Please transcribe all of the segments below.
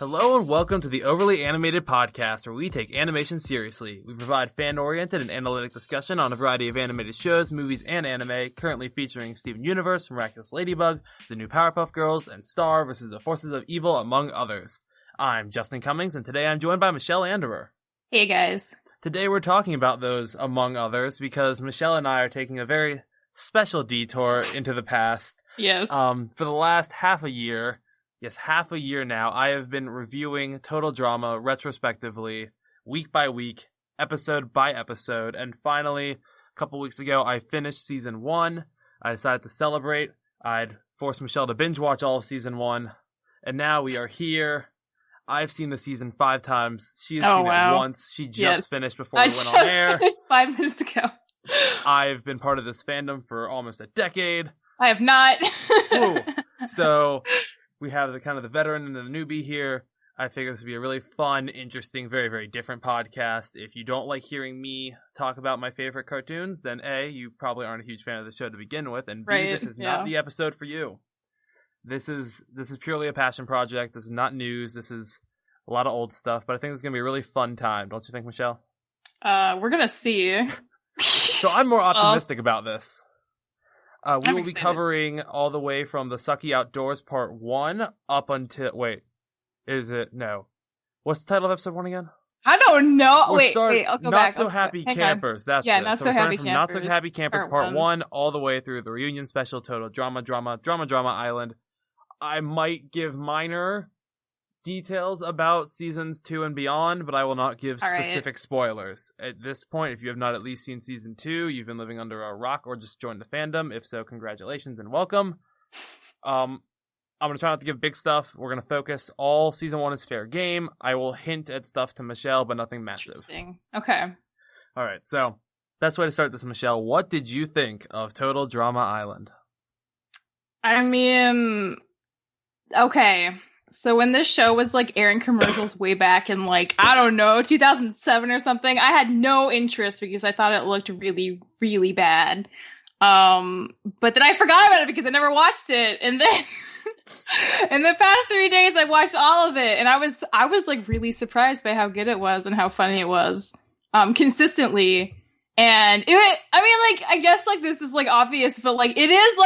Hello and welcome to the Overly Animated Podcast, where we take animation seriously. We provide fan-oriented and analytic discussion on a variety of animated shows, movies, and anime, currently featuring Steven Universe, Miraculous Ladybug, the new Powerpuff Girls, and Star vs. the Forces of Evil, among others. I'm Justin Cummings, and today I'm joined by Michelle Anderer. Hey guys. Today we're talking about those among others because Michelle and I are taking a very special detour into the past. Yes. For the last half a year now, I have been reviewing Total Drama retrospectively, week by week, episode by episode, and finally, a couple weeks ago, I finished season 1. I decided to celebrate. I'd forced Michelle to binge watch all of season 1, and now we are here. I've seen the season 5 times. She has seen it once. She just finished before we went on air. I just finished 5 minutes ago. I've been part of this fandom for almost a decade. I have not. Ooh. So we have the kind of the veteran and the newbie here. I figure this would be a really fun, interesting, very, very different podcast. If you don't like hearing me talk about my favorite cartoons, then A, you probably aren't a huge fan of the show to begin with, and B, this is not the episode for you. This is purely a passion project. This is not news. This is a lot of old stuff, but I think it's going to be a really fun time. Don't you think, Michelle? We're going to see. So I'm more optimistic about this. We will be excited. covering all the way from the Sucky Outdoors Part 1 up until... Wait. Is it? No. What's the title of episode 1 again? I don't know. Wait, I'll go back. Not So Happy Campers. That's yeah, it. Not So So we're starting Happy from Campers. Not So Happy Campers Part 1 all the way through the reunion special Total Drama Island. I might give minor details about seasons 2 and beyond, but I will not give specific spoilers. At this point, if you have not at least seen season 2, you've been living under a rock or just joined the fandom. If so, congratulations and welcome. I'm going to try not to give big stuff. We're going to focus. All season 1 is fair game. I will hint at stuff to Michelle, but nothing massive. Interesting. Okay. All right, so best way to start this, Michelle. What did you think of Total Drama Island? I mean, okay. So when this show was like airing commercials way back in like, I don't know, 2007 or something, I had no interest because I thought it looked really, really bad. But then I forgot about it because I never watched it. And then in the past 3 days, I watched all of it. And I was like really surprised by how good it was and how funny it was, consistently. And I guess like this is like obvious, but like it is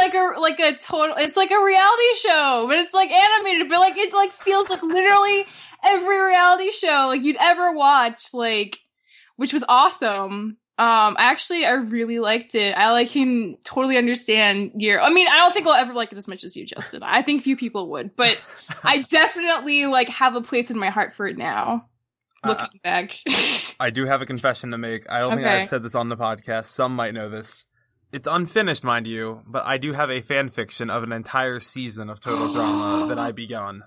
it's like a reality show, but it's like animated, but like it like feels like literally every reality show like you'd ever watch, like, which was awesome. I really liked it. I can totally understand I don't think I'll ever like it as much as you, Justin. I think few people would, but I definitely like have a place in my heart for it now. Looking back. I do have a confession to make. I don't think I've said this on the podcast. Some might know this. It's unfinished, mind you, but I do have a fan fiction of an entire season of Total Drama that I begun.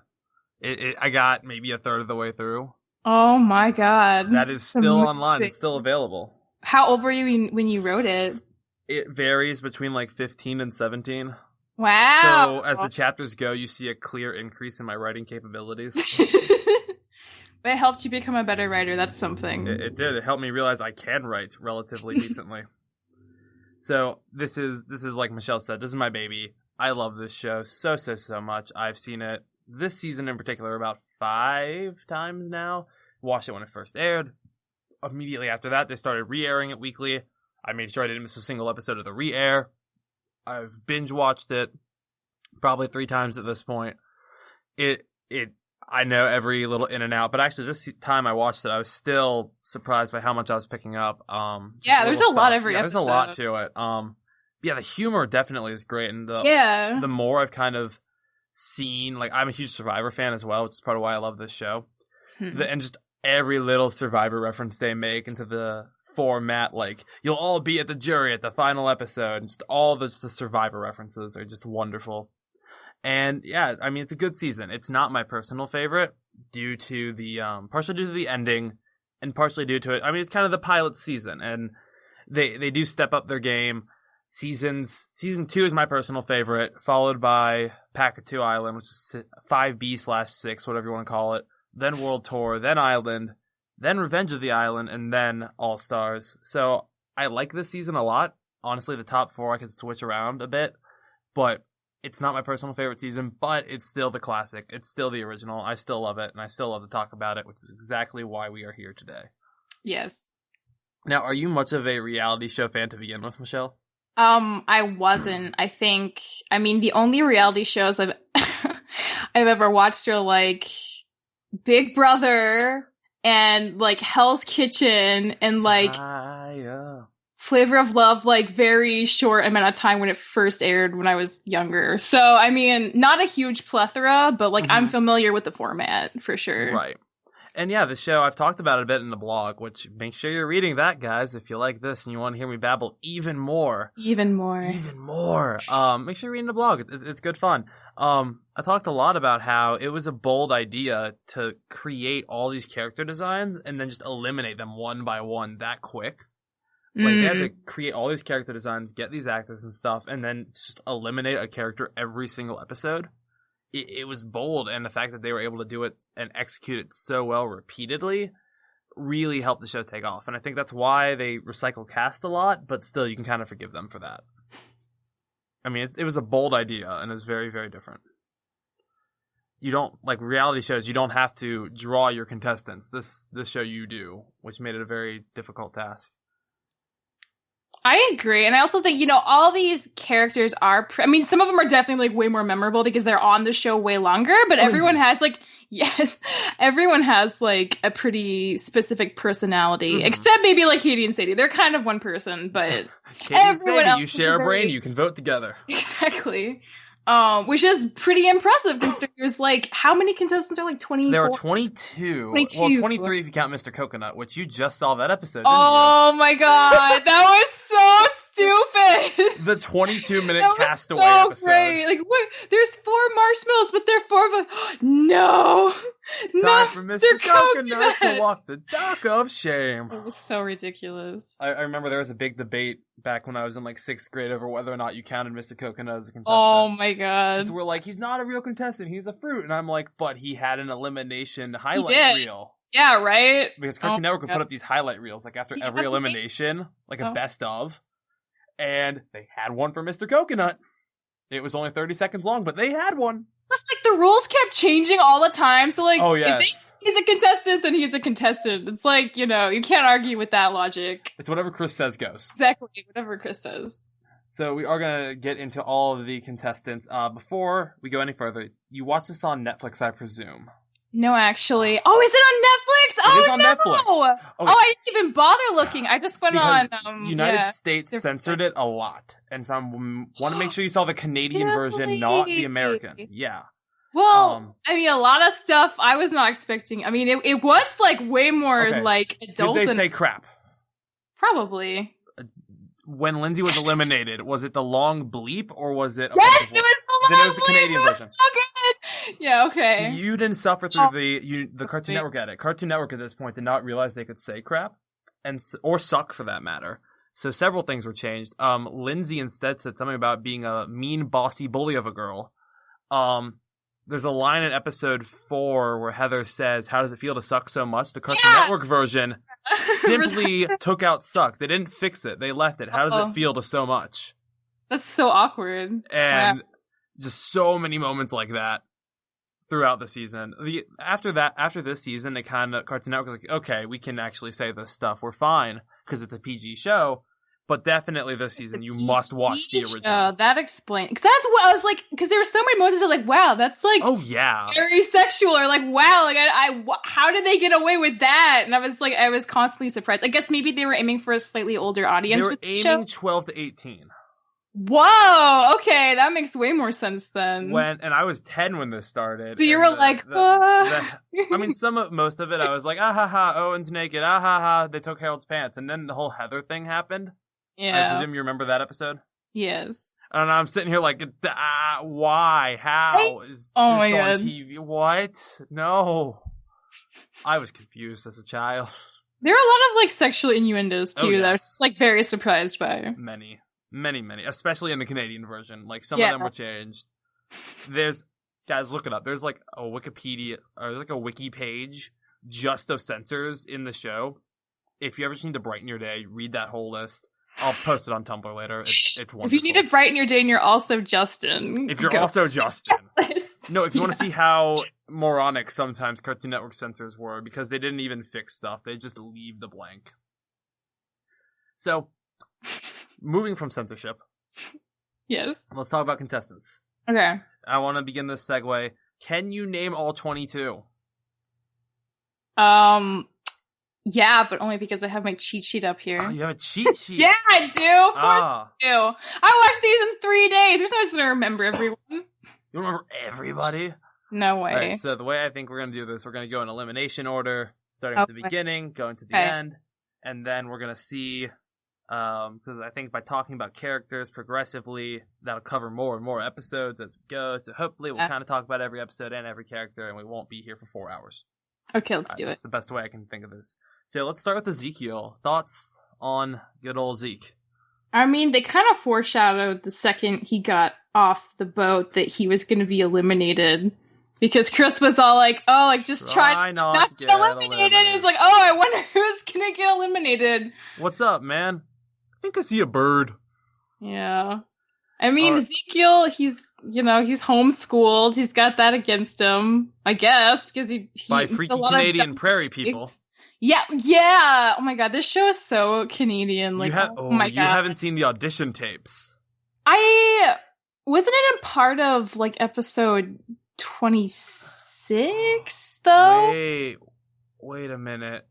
I got maybe a third of the way through. Oh my god. That is still online. It's still available. How old were you when you wrote it? It varies between like 15 and 17. Wow. So as the chapters go, you see a clear increase in my writing capabilities. But it helped you become a better writer. That's something. It did. It helped me realize I can write relatively decently. So this is like Michelle said, this is my baby. I love this show so much. I've seen it this season in particular about 5 times now. Watched it when it first aired. Immediately after that, they started re-airing it weekly. I made sure I didn't miss a single episode of the re-air. I've binge watched it probably 3 times at this point. I know every little in and out, but actually this time I watched it, I was still surprised by how much I was picking up. There's a lot every episode. There's a lot to it. The humor definitely is great, and the more I've kind of seen, like, I'm a huge Survivor fan as well, which is part of why I love this show. And just every little Survivor reference they make into the format, like, you'll all be at the jury at the final episode, and just all the Survivor references are just wonderful. And yeah, I mean, it's a good season. It's not my personal favorite due to the, partially due to the ending and partially due to it. I mean, it's kind of the pilot season, and they do step up their game. Season 2 is my personal favorite, followed by Pack-a-Two Island, which is 5B/6, whatever you want to call it. Then World Tour, then Island, then Revenge of the Island, and then All Stars. So I like this season a lot. Honestly, the top 4 I could switch around a bit, but It's not my personal favorite season, but it's still the classic. It's still the original. I still love it, and I still love to talk about it, which is exactly why we are here today. Yes. Now, are you much of a reality show fan to begin with, Michelle? I wasn't. The only reality shows I've I've ever watched are like Big Brother and like Hell's Kitchen and like Flavor of Love, like very short amount of time when it first aired when I was younger. So, not a huge plethora, but like I'm familiar with the format for sure. Right. And yeah, the show, I've talked about it a bit in the blog, which make sure you're reading that, guys, if you like this and you want to hear me babble even more. Make sure you're reading the blog. It's good fun. I talked a lot about how it was a bold idea to create all these character designs and then just eliminate them one by one that quick. Like, they had to create all these character designs, get these actors and stuff, and then just eliminate a character every single episode. It was bold, and the fact that they were able to do it and execute it so well repeatedly really helped the show take off. And I think that's why they recycle cast a lot, but still, you can kind of forgive them for that. It was a bold idea, and it was very, very different. You don't, like reality shows, you don't have to draw your contestants. This show you do, which made it a very difficult task. I agree. And I also think, all these characters are, some of them are definitely like way more memorable because they're on the show way longer, but everyone has everyone has like a pretty specific personality, except maybe like Katie and Sadie. They're kind of one person, but Katie everyone else, you share a brain, you can vote together. Exactly. Which is pretty impressive considering there's like, how many contestants are like 24? There are 22. Well, 23 if you count Mr. Coconut, which you just saw that episode, didn't you? My god, that was so stupid! The 22-minute Castaway episode. Great. Like, wait, there's 4 marshmallows, but they're 4 of no! Time for Mr. Coconut to walk the dock of shame. It was so ridiculous. I remember there was a big debate back when I was in like 6th grade over whether or not you counted Mr. Coconut as a contestant. Oh my god. Because we're like, he's not a real contestant, he's a fruit. And I'm like, but he had an elimination highlight reel. Yeah, right? Because Cartoon Network would put up these highlight reels like after every elimination, like a best of. And they had one for Mr. Coconut. It was only 30 seconds long, but they had one. Plus, like, the rules kept changing all the time, so, like, if he's a contestant, then he's a contestant. It's like, you can't argue with that logic. It's whatever Chris says goes. Exactly, whatever Chris says. So we are going to get into all of the contestants. Before we go any further, you watch this on Netflix, I presume. No, actually. Oh, is it on Netflix? It is on Netflix. I didn't even bother looking. I just went on. United States censored it a lot, and so I want to make sure you saw the Canadian version, not the American. Yeah. Well, a lot of stuff I was not expecting. It was like way more like adult. Did they say crap? Probably. When Lindsay was eliminated, was it the long bleep or was it? Yes, it was the long bleep. Then it was the Canadian version. So good. Yeah, okay. So you didn't suffer through the Cartoon Network edit. Cartoon Network at this point did not realize they could say crap, or suck for that matter. So several things were changed. Lindsay instead said something about being a mean, bossy bully of a girl. There's a line in episode 4 where Heather says, "How does it feel to suck so much?" The Cartoon Network version simply took out suck. They didn't fix it. They left it. How does it feel to so much? That's so awkward. And just so many moments like that throughout the season. After this season, it kind of, Cartoon Network was like, okay, we can actually say this stuff. We're fine because it's a PG show. But definitely this season, you must watch the original. That explains. Because that's what I was like. Because there were so many moments that like, wow, that's like, very sexual, or like, wow, like how did they get away with that? And I was constantly surprised. I guess maybe they were aiming for a slightly older audience. They were aiming 12 to 18. Whoa, okay, that makes way more sense then. And I was 10 when this started. So you were most of it, I was like, ah ha ha, Owen's naked, ah ha ha, they took Harold's pants, and then the whole Heather thing happened. Yeah. I presume you remember that episode? Yes. And I'm sitting here like, why? How? Is this on TV? What? No. I was confused as a child. There are a lot of like sexual innuendos too that I was just like very surprised by. Many, especially in the Canadian version. Like some of them were changed. Guys, look it up. There's like a Wikipedia, or like a wiki page just of censors in the show. If you ever just need to brighten your day, read that whole list. I'll post it on Tumblr later. It's wonderful. If you need to brighten your day and you're also Justin. If you're also Justin. No, if you want to see how moronic sometimes Cartoon Network censors were, because they didn't even fix stuff. They just leave the blank. So, moving from censorship. Yes. Let's talk about contestants. Okay. I want to begin this segue. Can you name all 22? Yeah, but only because I have my cheat sheet up here. Oh, you have a cheat sheet? Yeah, I do. Of course I do. I watched these in 3 days. There's no reason to remember everyone. You remember everybody? No way. All right, so the way I think we're going to do this, we're going to go in elimination order, starting at the beginning, going to the end, and then we're going to see, because I think by talking about characters progressively, that'll cover more and more episodes as we go, so hopefully we'll kind of talk about every episode and every character, and we won't be here for 4 hours. Okay, let's do it. That's the best way I can think of this. So let's start with Ezekiel. Thoughts on good old Zeke? I mean, they kind of foreshadowed the second he got off the boat that he was going to be eliminated. Because Chris was all like, oh, like, just try not to get eliminated. He's like, oh, I wonder who's going to get eliminated. What's up, man? I think I see a bird. Yeah. I mean, Ezekiel, he's homeschooled. He's got that against him, I guess, because he by freaky Canadian prairie people. Yeah. Oh my god, this show is so Canadian. Like, oh my god, you haven't seen the audition tapes. I wasn't it in part of like episode 26 though. Wait a minute.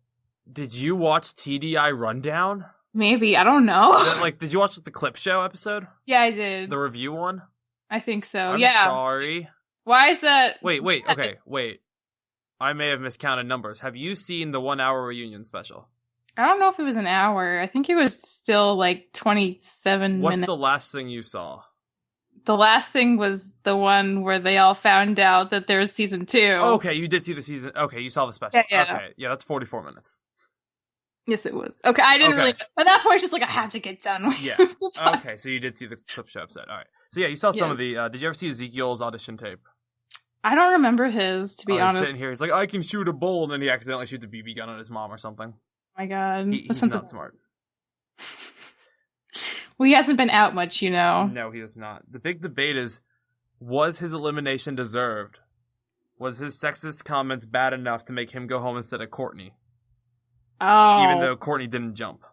Did you watch TDI Rundown? Maybe, I don't know. Did you watch the clip show episode? Yeah, I did. The review one? I think so. I'm sorry. Why is that? Wait. Okay, wait. I may have miscounted numbers. Have you seen the 1 hour reunion special? I don't know if it was an hour. I think it was still like 27 minutes. What's the last thing you saw? The last thing was the one where they all found out that there was season 2. Okay, you did see the season. Okay, you saw the special. Yeah. Okay, yeah, that's 44 minutes. Yes, it was. Okay, I didn't really... At that point, it's just like, I have to get done with Okay, so you did see the clip show episode. All right. So yeah, you saw some of the... did you ever see Ezekiel's audition tape? I don't remember his, to be honest. He's sitting here, he's like, I can shoot a bull, and then he accidentally shoots a BB gun on his mom or something. Oh my god. He's not smart. Well, he hasn't been out much, you know. No, he is not. The big debate is, was his elimination deserved? Was his sexist comments bad enough to make him go home instead of Courtney? Oh. Even though Courtney didn't jump.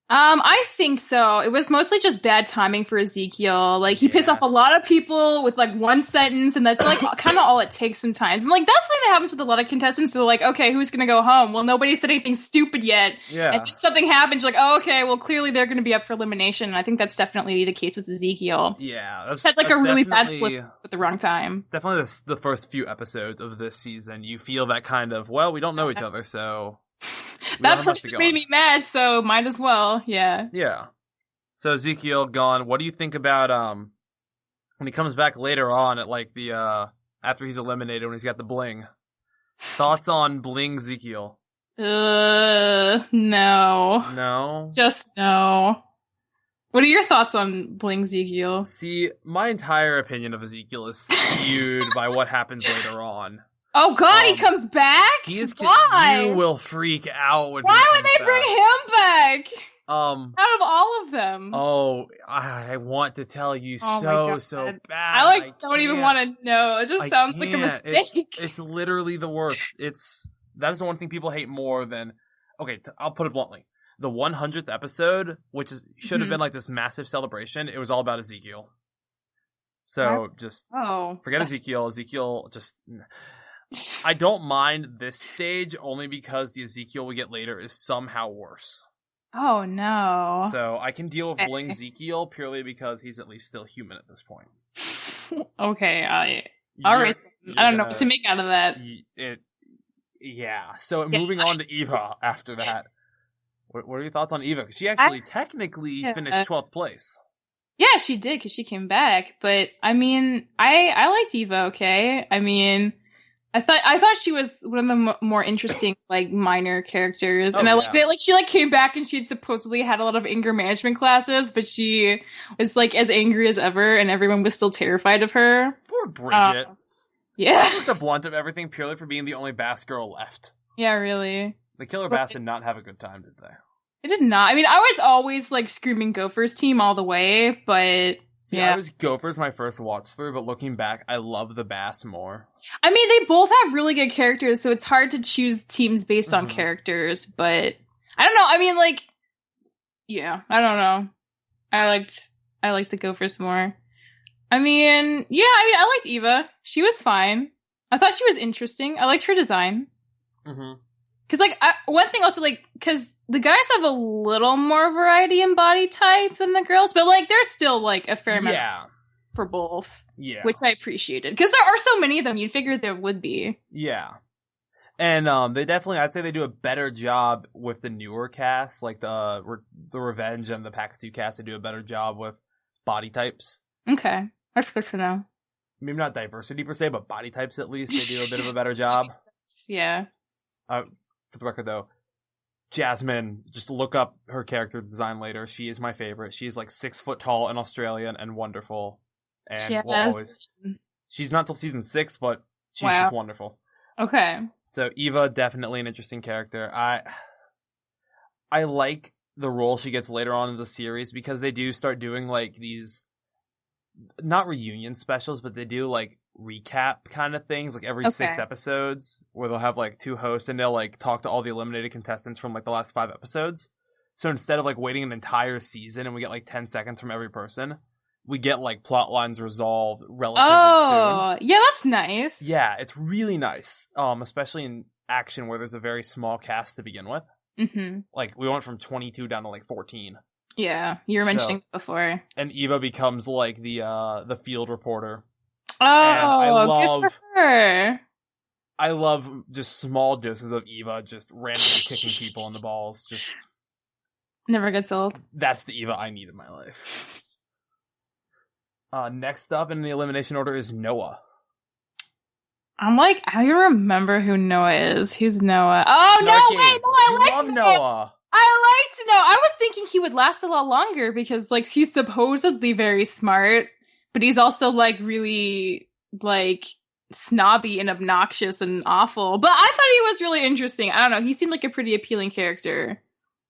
I think so. It was mostly just bad timing for Ezekiel. Like, he pissed off a lot of people with, like, one sentence, and that's, like, kind of all it takes sometimes. And, like, that's something that happens with a lot of contestants. They're like, okay, who's gonna go home? Well, nobody said anything stupid yet. Yeah. And then something happens, you're like, oh, okay, well, clearly they're gonna be up for elimination. And I think that's definitely the case with Ezekiel. Yeah. Just had, like, a really bad slip at the wrong time. Definitely the first few episodes of this season, you feel that kind of, well, we don't know each other, so... That person made me mad, so might as well, yeah. Yeah. So Ezekiel gone. What do you think about when he comes back later on at like the after he's eliminated when he's got the bling? Thoughts on bling Ezekiel? No. No? Just no. What are your thoughts on bling Ezekiel? See, my entire opinion of Ezekiel is skewed by what happens later on. Oh god, he comes back? Why? You will freak out when Why would they bring him back? Out of all of them. Oh, I want to tell you so bad. I don't even want to know. It just sounds like a mistake. It's literally the worst. That is the one thing people hate more than... Okay, I'll put it bluntly. The 100th episode, which should have been like this massive celebration, it was all about Ezekiel. So forget Ezekiel. Ezekiel just... I don't mind this stage only because the Ezekiel we get later is somehow worse. Oh, no. So I can deal with bling Ezekiel purely because he's at least still human at this point. Okay, all right. I don't know what to make out of that. So moving on to Eva after that. What are your thoughts on Eva? Because she actually technically finished 12th place. Yeah, she did because she came back. But, I mean, I liked Eva, okay? I mean... I thought she was one of the more interesting, like, minor characters. And I liked it. Like, she, like, came back and she had supposedly had a lot of anger management classes, but she was, like, as angry as ever, and everyone was still terrified of her. Poor Bridget. Yeah. She took the blunt of everything purely for being the only Bass girl left. Yeah, really. The Killer Bass did not have a good time, did they? It did not. I mean, I was always like screaming Gophers team all the way, but see, I was Gophers my first watch through, but looking back, I love the Bass more. I mean, they both have really good characters, so it's hard to choose teams based on characters, but I don't know. I mean, like, yeah, I don't know. I liked the Gophers more. I mean, yeah, I liked Eva. She was fine. I thought she was interesting. I liked her design. Because, like, one thing also, like, because the guys have a little more variety in body type than the girls, but, like, there's still, like, a fair amount for both. Yeah. Which I appreciated. Because there are so many of them, you'd figure there would be. Yeah. And they definitely, I'd say they do a better job with the newer cast, like the Revenge and the Pack of Two cast. They do a better job with body types. Okay. That's good to know. Maybe not diversity per se, but body types at least. They do a bit of a better job. Yeah. For the record, though, Jasmine, just look up her character design later. She is my favorite. She's like 6 foot tall and Australian and wonderful. And will always. She's not till season 6, but she's just wonderful. Okay. So Eva, definitely an interesting character. I like the role she gets later on in the series because they do start doing like these, not reunion specials, but they do like recap kind of things, like every 6 episodes, where they'll have like 2 hosts and they'll like talk to all the eliminated contestants from like the last 5 episodes. So instead of like waiting an entire season and we get like 10 seconds from every person, we get like plot lines resolved relatively soon. Yeah, that's nice. Yeah, it's really nice. Especially in action where there's a very small cast to begin with. Like we went from 22 down to like 14. Yeah, you were mentioning it before. And Eva becomes like the field reporter. Oh, good for her. I love just small doses of Eva just randomly kicking people in the balls. Just never gets old. That's the Eva I need in my life. Next up in the elimination order is Noah. I'm like, I don't even remember who Noah is. Who's Noah? Oh, no, wait, no, I love Noah. I liked Noah. I was thinking he would last a lot longer because, like, he's supposedly very smart, but he's also, like, really, like, snobby and obnoxious and awful. But I thought he was really interesting. I don't know. He seemed like a pretty appealing character.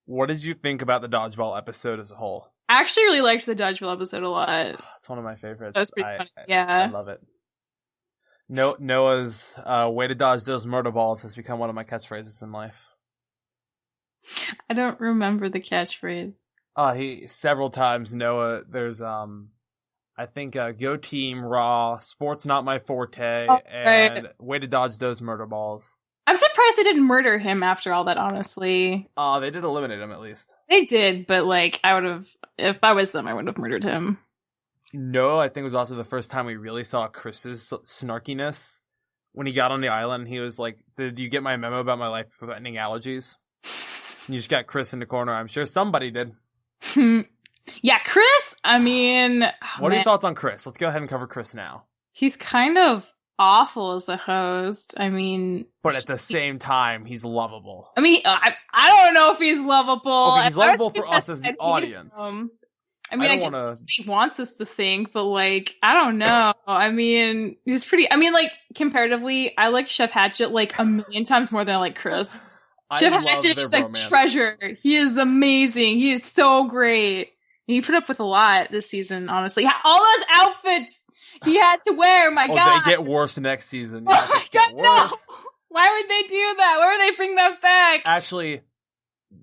What did you think about the dodgeball episode as a whole? I actually really liked the dodgeball episode a lot. It's one of my favorites. That was pretty funny. Yeah. I love it. Noah's way to dodge those murder balls has become one of my catchphrases in life. I don't remember the catchphrase. He several times Noah. There's I think Go Team Raw, Sports Not My Forte, and way to dodge those murder balls. I'm surprised they didn't murder him after all that, honestly. They did eliminate him at least. They did, but like I would have, if I was them, I would have murdered him. No, I think it was also the first time we really saw Chris's snarkiness. When he got on the island, he was like, "Did you get my memo about my life-threatening allergies?" And you just got Chris in the corner. I'm sure somebody did. Yeah, Chris, I mean... What are your thoughts on Chris? Let's go ahead and cover Chris now. He's kind of awful as a host. I mean... But at the same time, he's lovable. I mean, I don't know if he's lovable. Okay, he's lovable for us as the audience. I mean, I guess he wants us to think, but, like, I don't know. I mean, he's pretty... I mean, like, comparatively, I like Chef Hatchet, like, a million times more than I like Chris. Chef Hatchet is a treasure. He is amazing. He is so great. He put up with a lot this season, honestly. All those outfits he had to wear, my God. They get worse next season. Oh, my God, no! Why would they do that? Why would they bring that back? Actually...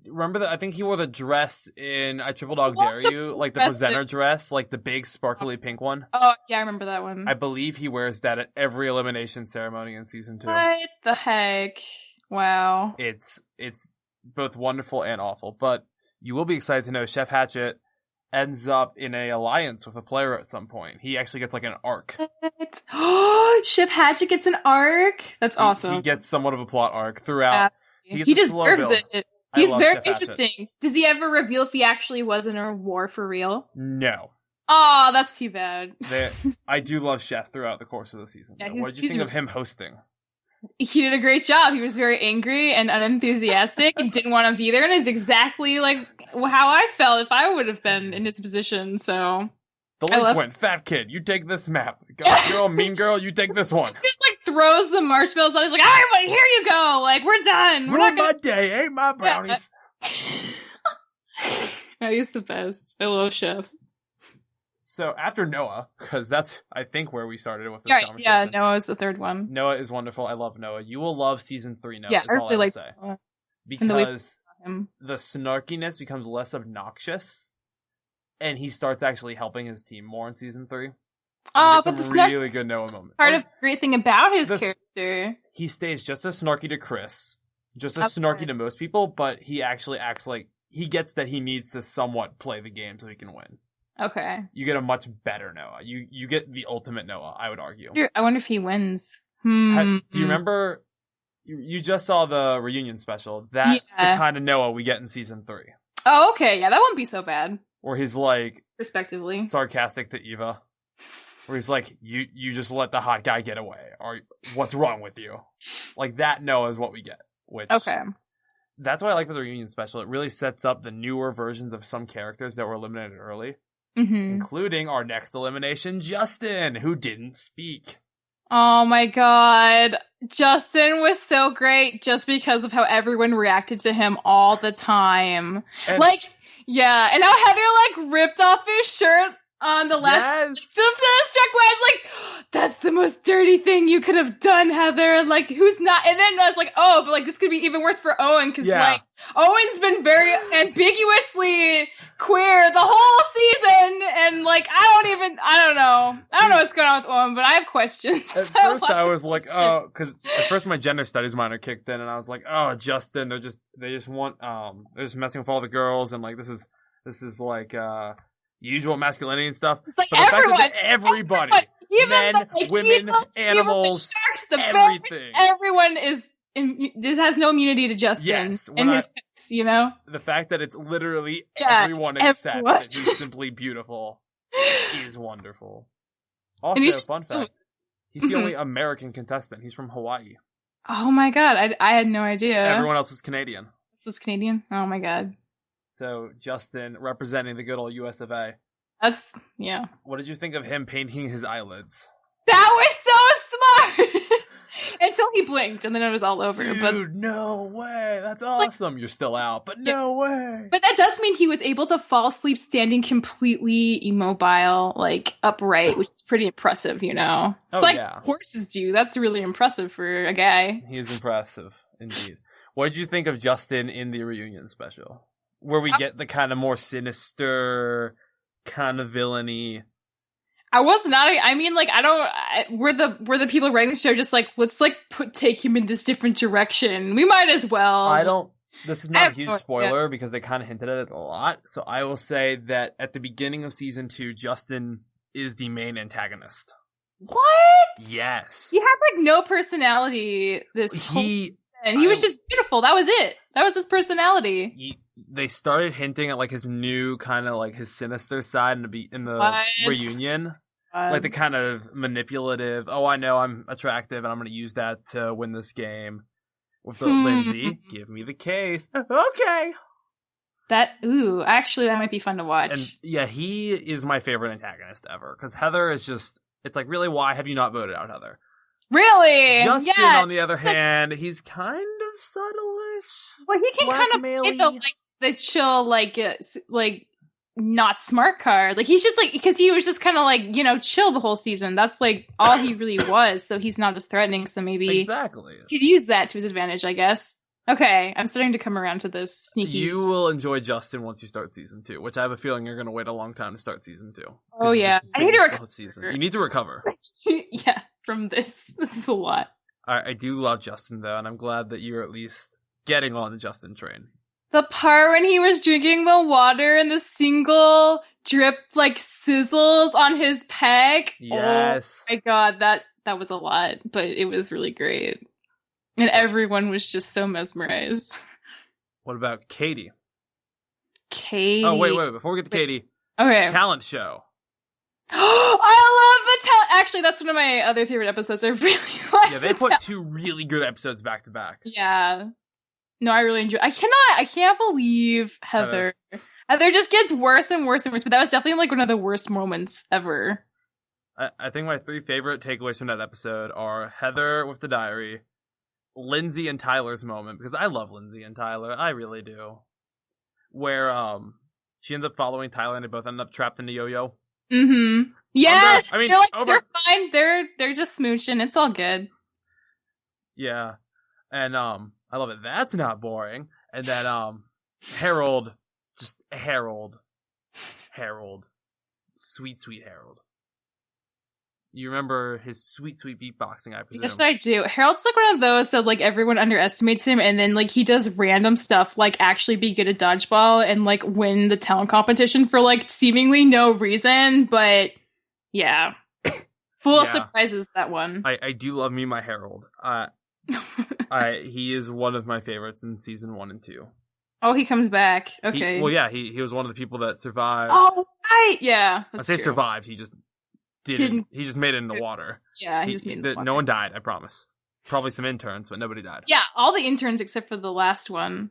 Remember that? I think he wore the dress in I Triple Dog Dare You, like the presenter dress, like the big sparkly pink one. Oh, yeah, I remember that one. I believe he wears that at every elimination ceremony in season 2. What the heck? Wow. It's both wonderful and awful, but you will be excited to know Chef Hatchet ends up in a alliance with a player at some point. He actually gets like an arc. Oh, Chef Hatchet gets an arc? That's awesome. He gets somewhat of a plot arc throughout. Yeah. He deserved it. He's very interesting. Does he ever reveal if he actually was in a war for real? No. Oh, that's too bad. I do love Chef throughout the course of the season. Yeah, what did you think of him hosting? He did a great job. He was very angry and unenthusiastic and didn't want to be there. And it's exactly like how I felt if I would have been in his position. So delinquent, fat kid, you take this map. You're a mean girl, you take this one. He just like throws the marshmallows on. He's like, all right, buddy, here you go. Like, we're done. Ruin my day, ain't my brownies. Oh, he's the best. I love Chef. So after Noah, because that's, I think, where we started with this conversation. Yeah, Noah's the third one. Noah is wonderful. I love Noah. You will love season 3 Noah, is I all I will say. Noah. Because the snarkiness becomes less obnoxious, and he starts actually helping his team more in season 3. Oh, but the really good Noah moment. Part of the great thing about his character. He stays just as snarky to Chris, just as snarky to most people, but he actually acts like he gets that he needs to somewhat play the game so he can win. Okay. You get a much better Noah. You get the ultimate Noah, I would argue. I wonder if he wins. Do you remember? You just saw the reunion special. That's the kind of Noah we get in season 3. Oh, okay. Yeah, that won't be so bad. Where he's like, respectively, sarcastic to Eva. Where he's like, you just let the hot guy get away. Or what's wrong with you? Like, that Noah is what we get. Which, okay. That's what I like with the reunion special. It really sets up the newer versions of some characters that were eliminated early. Including our next elimination, Justin, who didn't speak. Oh my god. Justin was so great just because of how everyone reacted to him all the time. And and how Heather, ripped off his shirt on the last test check where I was like, that's the most dirty thing you could have done, Heather. Like, who's not? And then I was like, oh, but this could be even worse for Owen because Owen's been very ambiguously queer the whole season, and I don't know what's going on with Owen, but I have questions. At first, I was like, oh, because at first my gender studies minor kicked in, and I was like, oh, Justin, they just want they're just messing with all the girls, and this is usual masculinity and stuff. It's like but the fact that everybody, men, women, animals, everything. Everyone this has no immunity to Justin and his picks, The fact that it's literally everyone except that he's simply beautiful is wonderful. Also, fun fact, he's the only American contestant. He's from Hawaii. Oh my god, I had no idea. Everyone else is Canadian. This is Canadian? Oh my god. So, Justin representing the good old US of A. That's, What did you think of him painting his eyelids? That was so smart! Until he blinked, and then it was all over. Dude, no way. That's awesome. You're still out, but no way. But that does mean he was able to fall asleep standing completely immobile, upright, which is pretty impressive, It's horses do. That's really impressive for a guy. He is impressive, indeed. What did you think of Justin in the reunion special? Where we get the kind of more sinister, kind of villainy. I was not. I mean, we're the people writing the show just let's take him in this different direction. We might as well. This is not a huge spoiler because they kind of hinted at it a lot. So I will say that at the beginning of season 2, Justin is the main antagonist. What? Yes. He had no personality. And he was just beautiful. That was it. That was his personality. They started hinting at his new kind of his sinister side in the reunion. The kind of manipulative, oh, I know I'm attractive and I'm going to use that to win this game. With the Lindsay, give me the case. Okay. Actually, that might be fun to watch. And he is my favorite antagonist ever. Because Heather is just, it's really, why have you not voted out Heather? Really? Justin, on the other hand, he's kind of subtle-ish. Well, he can kind of play the chill, not smart card. He's just because he was just kind of chill the whole season. That's all he really was. So he's not as threatening. So maybe exactly he could use that to his advantage, I guess. Okay, I'm starting to come around to this sneaky. You will enjoy Justin once you start season 2, which I have a feeling you're going to wait a long time to start season 2. Oh yeah, I need to recover. You need to recover. Yeah, from this. This is a lot. I do love Justin though, and I'm glad that you're at least getting on the Justin train. The part when he was drinking the water and the single drip sizzles on his peg. Yes. Oh my god, that was a lot, but it was really great. And everyone was just so mesmerized. What about Katie? Katie. Oh, wait. Before we get to Katie. Okay. Talent show. I love the talent. Actually, that's one of my other favorite episodes. I really like. Yeah, they put 2 really good episodes back to back. Yeah. No, I really enjoy. I can't believe Heather. Heather just gets worse and worse and worse. But that was definitely one of the worst moments ever. I think my 3 favorite takeaways from that episode are Heather with the diary, Lindsay and Tyler's moment, because I love Lindsay and Tyler. I really do. Where she ends up following Tyler, and they both end up trapped in the yo-yo. Mm-hmm. Yes! They're fine. They're just smooching. It's all good. Yeah. And, I love it. That's not boring. And then, Harold. Sweet, sweet Harold. You remember his sweet, sweet beatboxing, I presume. Yes, I do. Harold's like one of those that like everyone underestimates him, and then like he does random stuff like actually be good at dodgeball and like win the talent competition for like seemingly no reason. But yeah, full of surprises, that one. I do love me my Harold. He is one of my favorites in season 1 and 2. Oh, he comes back. Okay. He was one of the people that survived. Oh, right. Yeah. I say survived. He just didn't. He just made it in the water. Yeah, he just made it in the water. No one died, I promise. Probably some interns, but nobody died. Yeah, all the interns except for the last one.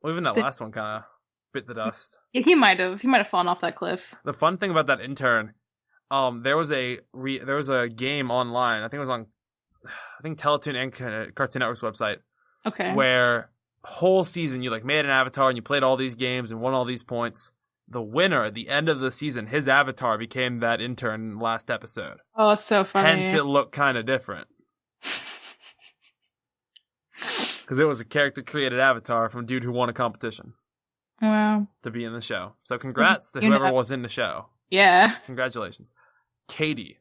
Well, even that last one kind of bit the dust. Yeah, he might have fallen off that cliff. The fun thing about that intern, there was a game online. I think it was on, Teletoon and Cartoon Network's website. Okay. Where whole season you like made an avatar and you played all these games and won all these points. The winner at the end of the season, his avatar became that intern last episode. Oh, that's so funny. Hence, it looked kind of different. Because it was a character-created avatar from a dude who won a competition. Wow. To be in the show. So congrats to whoever was in the show. Yeah. Congratulations. Katie.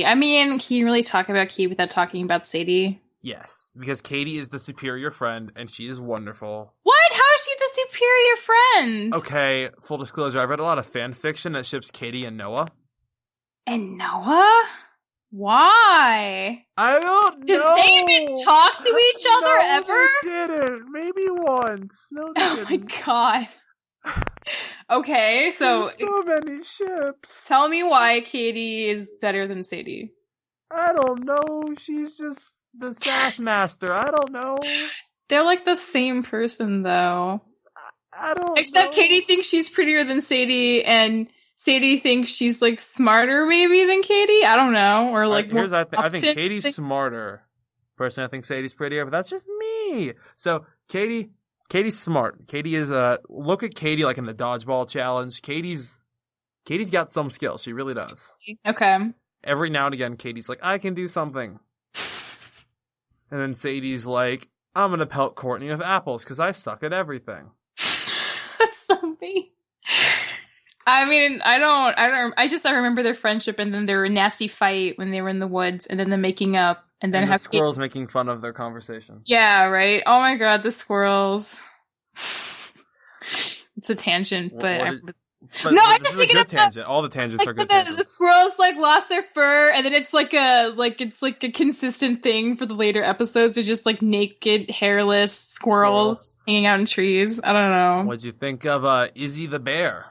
I mean, can you really talk about Katie without talking about Sadie? Yes, because Katie is the superior friend, and she is wonderful. What? How is she the superior friend? Okay, full disclosure, I've read a lot of fan fiction that ships Katie and Noah. And Noah? Why? I don't know. Did they even talk to each other ever? They didn't. Maybe once. No, they didn't. Oh my god. Okay, so... There's so many ships. Tell me why Katie is better than Sadie. I don't know. She's just the sass master. I don't know. They're like the same person, though. I don't Except know. Katie thinks she's prettier than Sadie, and Sadie thinks she's, like, smarter, maybe, than Katie? I don't know. Or, like, I think Katie's smarter. Personally, I think Sadie's prettier, but that's just me. So, Katie's smart. Katie is, look at Katie, like, in the dodgeball challenge. Katie's got some skills. She really does. Okay. Every now and again, Katie's like, I can do something. And then Sadie's like, I'm gonna pelt Courtney with apples because I suck at everything. That's so mean. I mean, I remember their friendship and then their nasty fight when they were in the woods and then the making up and then the squirrels making fun of their conversation. Yeah, right? Oh my god, the squirrels. It's a tangent, I just think it's tangent. All the tangents are good tangents. The squirrels like lost their fur, and then it's like a consistent thing for the later episodes. They're just like naked, hairless squirrels hanging out in trees. I don't know. What'd you think of Izzy the bear?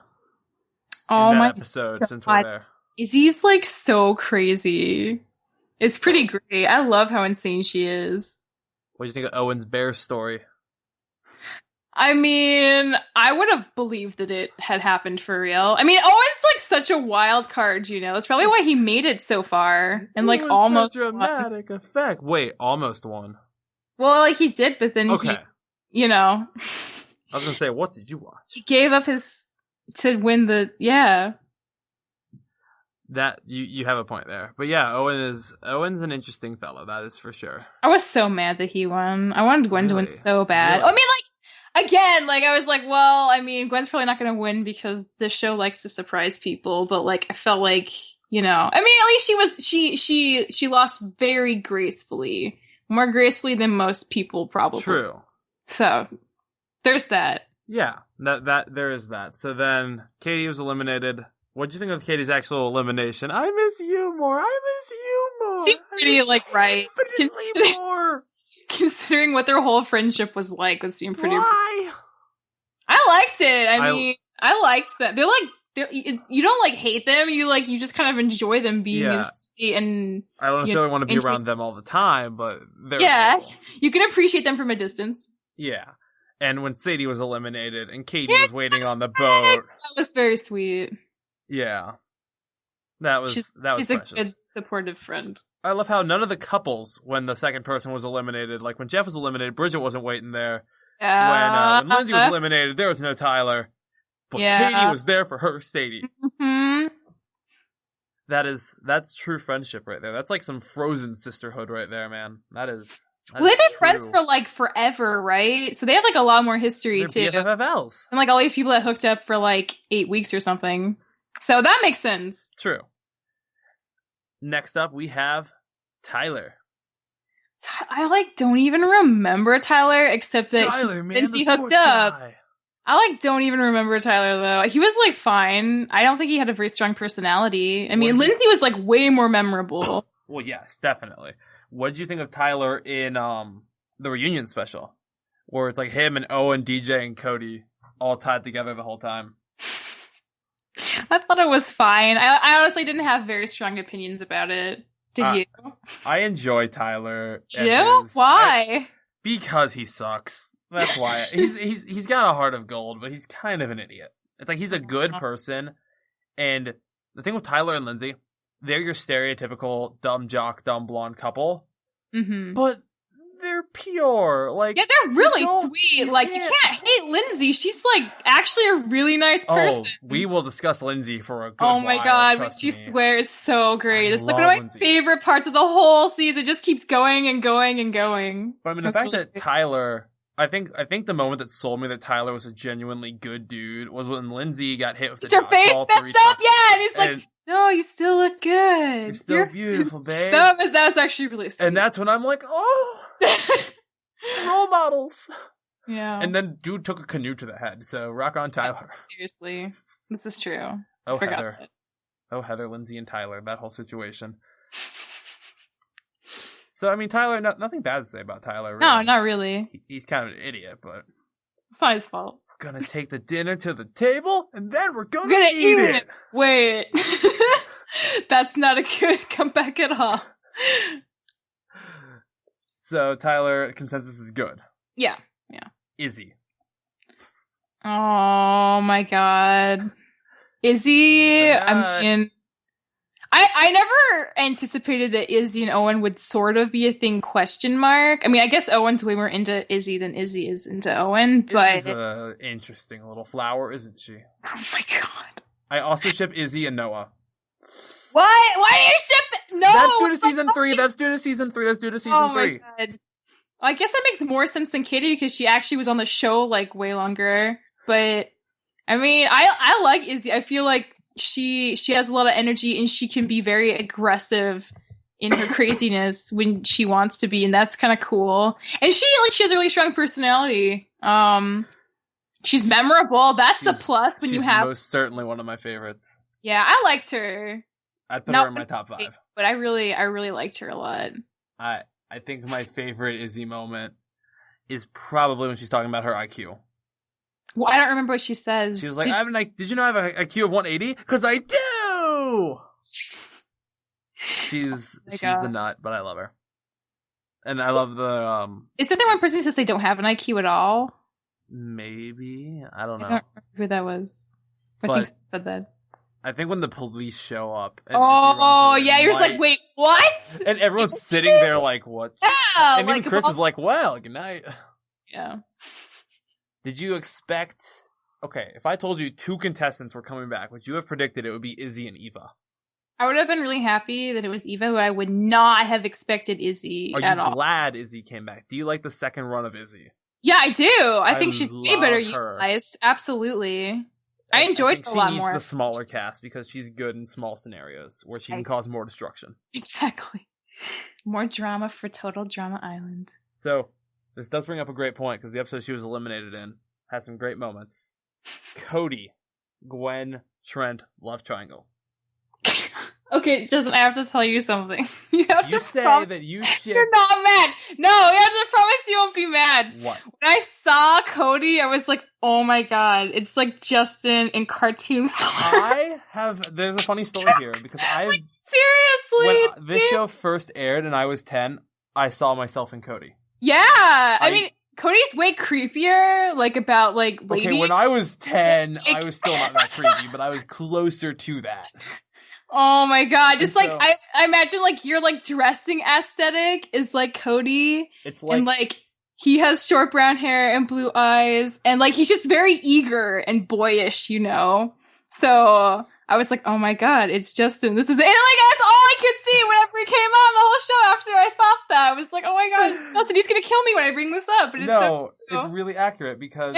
Oh in that my episode, god. Since we're there, Izzy's like so crazy. It's pretty great. I love how insane she is. What do you think of Owen's bear story? I mean, I would have believed that it had happened for real. I mean, Owen's like such a wild card, you know. That's probably why he made it so far and like almost a dramatic effect. Wait, almost won. Well, like he did, but then he, you know. I was gonna say, what did you watch? He gave up to win the That you have a point there, but yeah, Owen's an interesting fellow. That is for sure. I was so mad that he won. I wanted Gwen to win so bad. Really? I mean, like. Again, like, I was like, well, I mean, Gwen's probably not going to win because this show likes to surprise people, but, like, I felt like, you know, I mean, at least she lost very gracefully. More gracefully than most people, probably. True. So, there's that. Yeah, that there is that. So then, Katie was eliminated. What'd you think of Katie's actual elimination? I miss you more. Seemed pretty, like, right. Infinitely more. Considering what their whole friendship was like, that seemed pretty. Why? I liked it. I mean, I liked that. They're like, you don't like hate them. You just kind of enjoy them being and. I don't necessarily want to be around them all the time, but they're cool. You can appreciate them from a distance. Yeah, and when Sadie was eliminated and Katie was waiting on the boat, that was very sweet. Yeah, that was she's precious. A good supportive friend. I love how none of the couples, when the second person was eliminated, like when Jeff was eliminated, Bridget wasn't waiting there. When Lindsay was eliminated, there was no Tyler, but Katie was there for her Sadie. Mm-hmm. That's true friendship right there. That's like some Frozen sisterhood right there, man. They've been friends for like forever, right? So they have like a lot more history too. BFFs. And like all these people that hooked up for like 8 weeks or something. So that makes sense. True. Next up, we have Tyler. I like don't even remember Tyler except that Lindsay hooked up. Guy. I like don't even remember Tyler though. He was like fine. I don't think he had a very strong personality. I mean, Lindsay was like way more memorable. Well, yes, definitely. What did you think of Tyler in the reunion special, where it's like him and Owen, DJ, and Cody all tied together the whole time? I thought it was fine. I honestly didn't have very strong opinions about it. Did you? I enjoy Tyler. You? Why? Because he sucks. That's why. He's got a heart of gold, but he's kind of an idiot. It's like he's a good person, and the thing with Tyler and Lindsay, they're your stereotypical dumb jock, dumb blonde couple. Mm-hmm. But they're pure. Like, yeah, they're really sweet. Like, you can't hate Lindsay. She's like actually a really nice person. Oh, we will discuss Lindsay for a good while. Oh my god, when she swears, so great. It's like one of my favorite parts of the whole season. It just keeps going and going and going. But I mean, the fact that Tyler, I think the moment that sold me that Tyler was a genuinely good dude was when Lindsay got hit with the her face messed up, and he's like, no, you still look good. You're still beautiful, babe. That was actually really sweet. And that's when I'm like, oh, role models. Yeah. And then dude took a canoe to the head, so rock on Tyler. Seriously. This is true. Oh, Heather. Oh, Heather, Lindsay, and Tyler, that whole situation. So, I mean, Tyler, nothing bad to say about Tyler. Really. No, not really. He's kind of an idiot, but it's not his fault. We're gonna take the dinner to the table, and then we're gonna eat it. Wait. That's not a good comeback at all. So, Tyler, consensus is good. Yeah. Izzy. Oh, my God. Izzy, I mean... I never anticipated that Izzy and Owen would sort of be a thing, ? I mean, I guess Owen's way more into Izzy than Izzy is into Owen, but... Izzy's an interesting little flower, isn't she? Oh my god. I also ship Izzy and Noah. Why? Why do you ship Noah? That's due to season 3, that's due to season 3, that's due to season 3. My god. Well, I guess that makes more sense than Katie, because she actually was on the show, like, way longer. But, I mean, I like Izzy. I feel like she has a lot of energy and she can be very aggressive in her craziness when she wants to be, and that's kind of cool. And she has a really strong personality. She's memorable. That's a plus when you have. She's most certainly one of my favorites. Yeah, I liked her. I'd put her in my top 5. But I really liked her a lot. I think my favorite Izzy moment is probably when she's talking about her IQ. Well, I don't remember what she says. She was like, did you know I have an IQ of 180? Because I do! She's a nut, but I love her. And I love the... Is it the one person who says they don't have an IQ at all? Maybe. I don't know. I don't remember who that was. I think someone said that. I think when the police show up... And yeah, you're just like, wait, what? And everyone's sitting there like, what? Yeah! And even Chris is like, well, good night. Yeah. Did you expect... Okay, if I told you 2 contestants were coming back, would you have predicted it would be Izzy and Eva? I would have been really happy that it was Eva, but I would not have expected Izzy at all. Are you glad Izzy came back? Do you like the second run of Izzy? Yeah, I do. I think she's way better utilized. Absolutely. I enjoyed it a lot more. She needs the smaller cast because she's good in small scenarios where she can cause more destruction. Exactly. More drama for Total Drama Island. So, this does bring up a great point because the episode she was eliminated in had some great moments. Cody, Gwen, Trent, love triangle. Okay, Justin, I have to tell you something. You have to say that you ship... You're not mad. No, you have to promise you won't be mad. What? When I saw Cody, I was like, oh my god, it's like Justin in cartoon form. There's a funny story here because like, seriously? When this show first aired and I was 10, I saw myself in Cody. Yeah, I mean... Cody's way creepier, like, about, like, ladies. Okay, when I was 10, I was still not that creepy, but I was closer to that. Oh my god, just, like, I imagine, like, your, like, dressing aesthetic is, like, Cody. It's like... And, like, he has short brown hair and blue eyes, and like he's just very eager and boyish, you know. So I was like, oh my god, it's Justin. This is it. And like that's all I could see whenever he came on the whole show. After I thought that, I was like, oh my god, it's Justin. He's gonna kill me when I bring this up. But it's really accurate because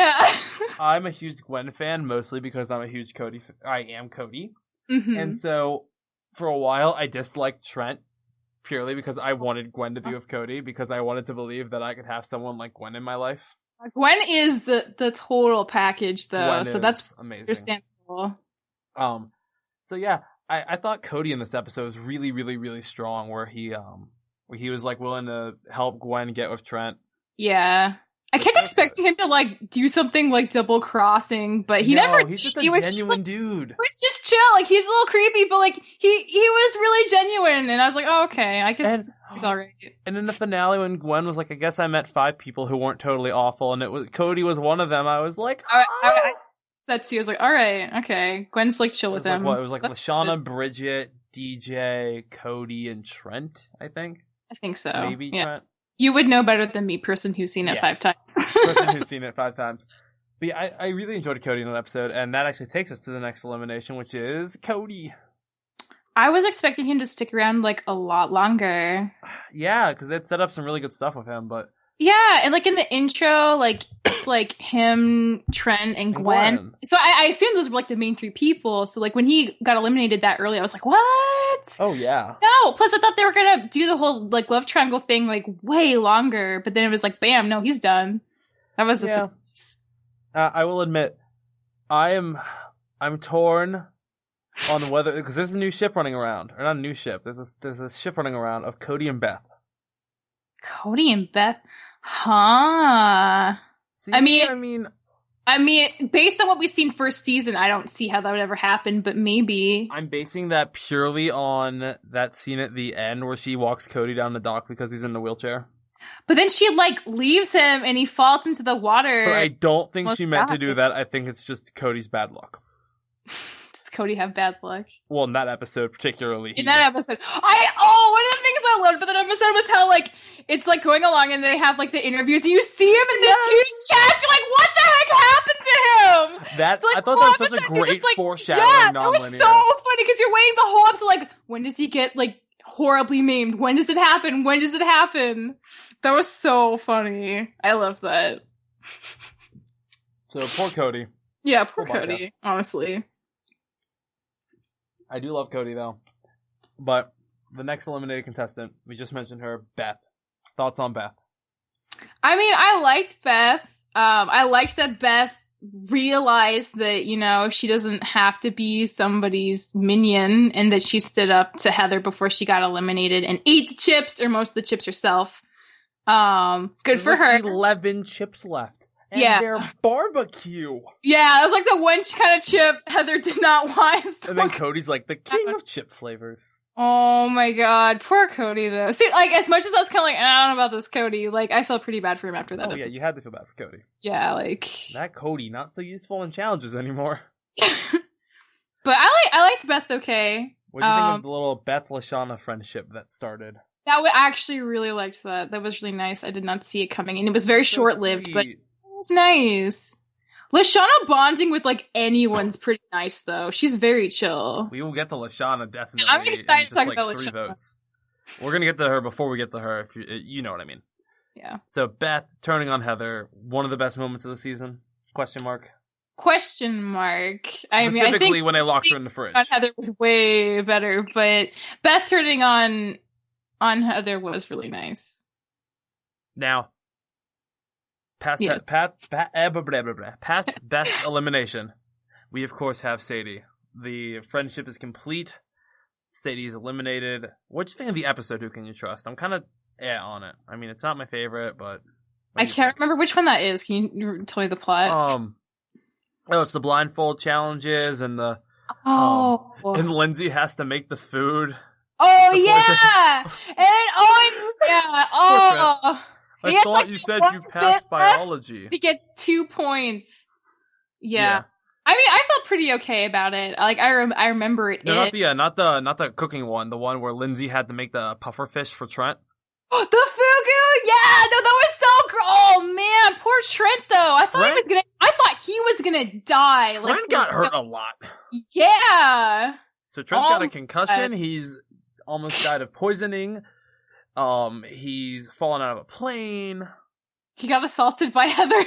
I'm a huge Gwen fan, mostly because I'm a huge Cody. I am Cody, and so for a while I disliked Trent purely because I wanted Gwen to be with Cody because I wanted to believe that I could have someone like Gwen in my life. Gwen is the total package, though, Gwen so that's amazing. Understandable. So yeah, I thought Cody in this episode was really, really, really strong, where he was like willing to help Gwen get with Trent. Yeah, I kept expecting him to like do something like double crossing, but he never. He's just a genuine dude. He was just chill, like he's a little creepy, but like he was really genuine, and I was like, oh okay, I guess he's alright. And in the finale, when Gwen was like, I guess I met 5 people who weren't totally awful, and Cody was one of them. I was like, I was like, all right, okay. Gwen's like chill with him. It was like Lashana, Bridget, DJ, Cody, and Trent, I think. I think so. Maybe Trent. You would know better than me, person who's seen it 5 times. Person who's seen it 5 times. But yeah, I really enjoyed Cody in that episode, and that actually takes us to the next elimination, which is Cody. I was expecting him to stick around like a lot longer. Yeah, because they'd set up some really good stuff with him, but yeah, and like in the intro, like it's like him, Trent, and Gwen. So I assumed those were like the main 3 people. So like when he got eliminated that early, I was like, what? Oh yeah. No. Plus I thought they were gonna do the whole like love triangle thing like way longer, but then it was like, bam, no, he's done. That was a surprise. I will admit, I'm torn on whether, because there's a new ship running around, or not a new ship. There's a ship running around of Cody and Beth. Cody and Beth. Huh. See, I mean, based on what we've seen first season, I don't see how that would ever happen, but maybe. I'm basing that purely on that scene at the end where she walks Cody down the dock because he's in the wheelchair. But then she, like, leaves him and he falls into the water. But I don't think she meant to do that. I think it's just Cody's bad luck. Does Cody have bad luck? Well, in that episode particularly. One of the things I loved about that episode was how, like, it's, like, going along and they have, like, the interviews and you see him in this huge catch. You're like, what the heck happened to him? That, like, I thought that was such a great foreshadowing nonlinear. It was so funny because you're waiting the whole episode, like, when does he get, like, horribly maimed? When does it happen? When does it happen? That was so funny. I loved that. So, poor Cody. Yeah, poor Cody, honestly. I do love Cody, though. But the next eliminated contestant, we just mentioned her, Beth. Thoughts on Beth? I mean, I liked Beth. I liked that Beth realized that, you know, she doesn't have to be somebody's minion and that she stood up to Heather before she got eliminated and ate the chips, or most of the chips herself. Good for her. 11 chips left. And they're barbecue. Yeah, that was like the one kind of chip Heather did not want. And then Cody's like the king of chip flavors. Oh my god, poor Cody though. See, like, as much as I was kind of like, I don't know about this Cody, like, I felt pretty bad for him after that. Oh yeah, you had to feel bad for Cody. Yeah, like that Cody, not so useful in challenges anymore. But I liked Beth okay. What do you think of the little Beth Lashana friendship that started? I actually really liked that. That was really nice. I did not see it coming, and it was very short-lived, but it was nice. Lashana bonding with, like, anyone's pretty nice, though. She's very chill. We will get to Lashana, definitely. I'm excited to talk about Lashana. Votes. We're going to get to her before we get to her, if you know what I mean. Yeah. So, Beth turning on Heather, one of the best moments of the season? Question mark. I mean, I think when they locked her in the fridge. Heather was way better, but Beth turning on Heather was really nice. Now, past Beth's elimination, we of course have Sadie. The friendship is complete. Sadie's eliminated. What'd you think of the episode, Who Can You Trust? I'm kind of on it. I mean, it's not my favorite, but I can't remember which one that is. Can you tell me the plot? It's the blindfold challenges and the and Lindsay has to make the food. Oh yeah, I thought you said you passed biology. He gets 2 points. Yeah. I mean, I felt pretty okay about it. Like, I remember it. No, not the cooking one. The one where Lindsay had to make the puffer fish for Trent. The fugu, Yeah, no, that was so oh man, poor Trent though. I thought he was gonna die. Trent got hurt a lot. Yeah. So Trent's got a concussion. He's almost died of poisoning. He's fallen out of a plane. He got assaulted by Heather.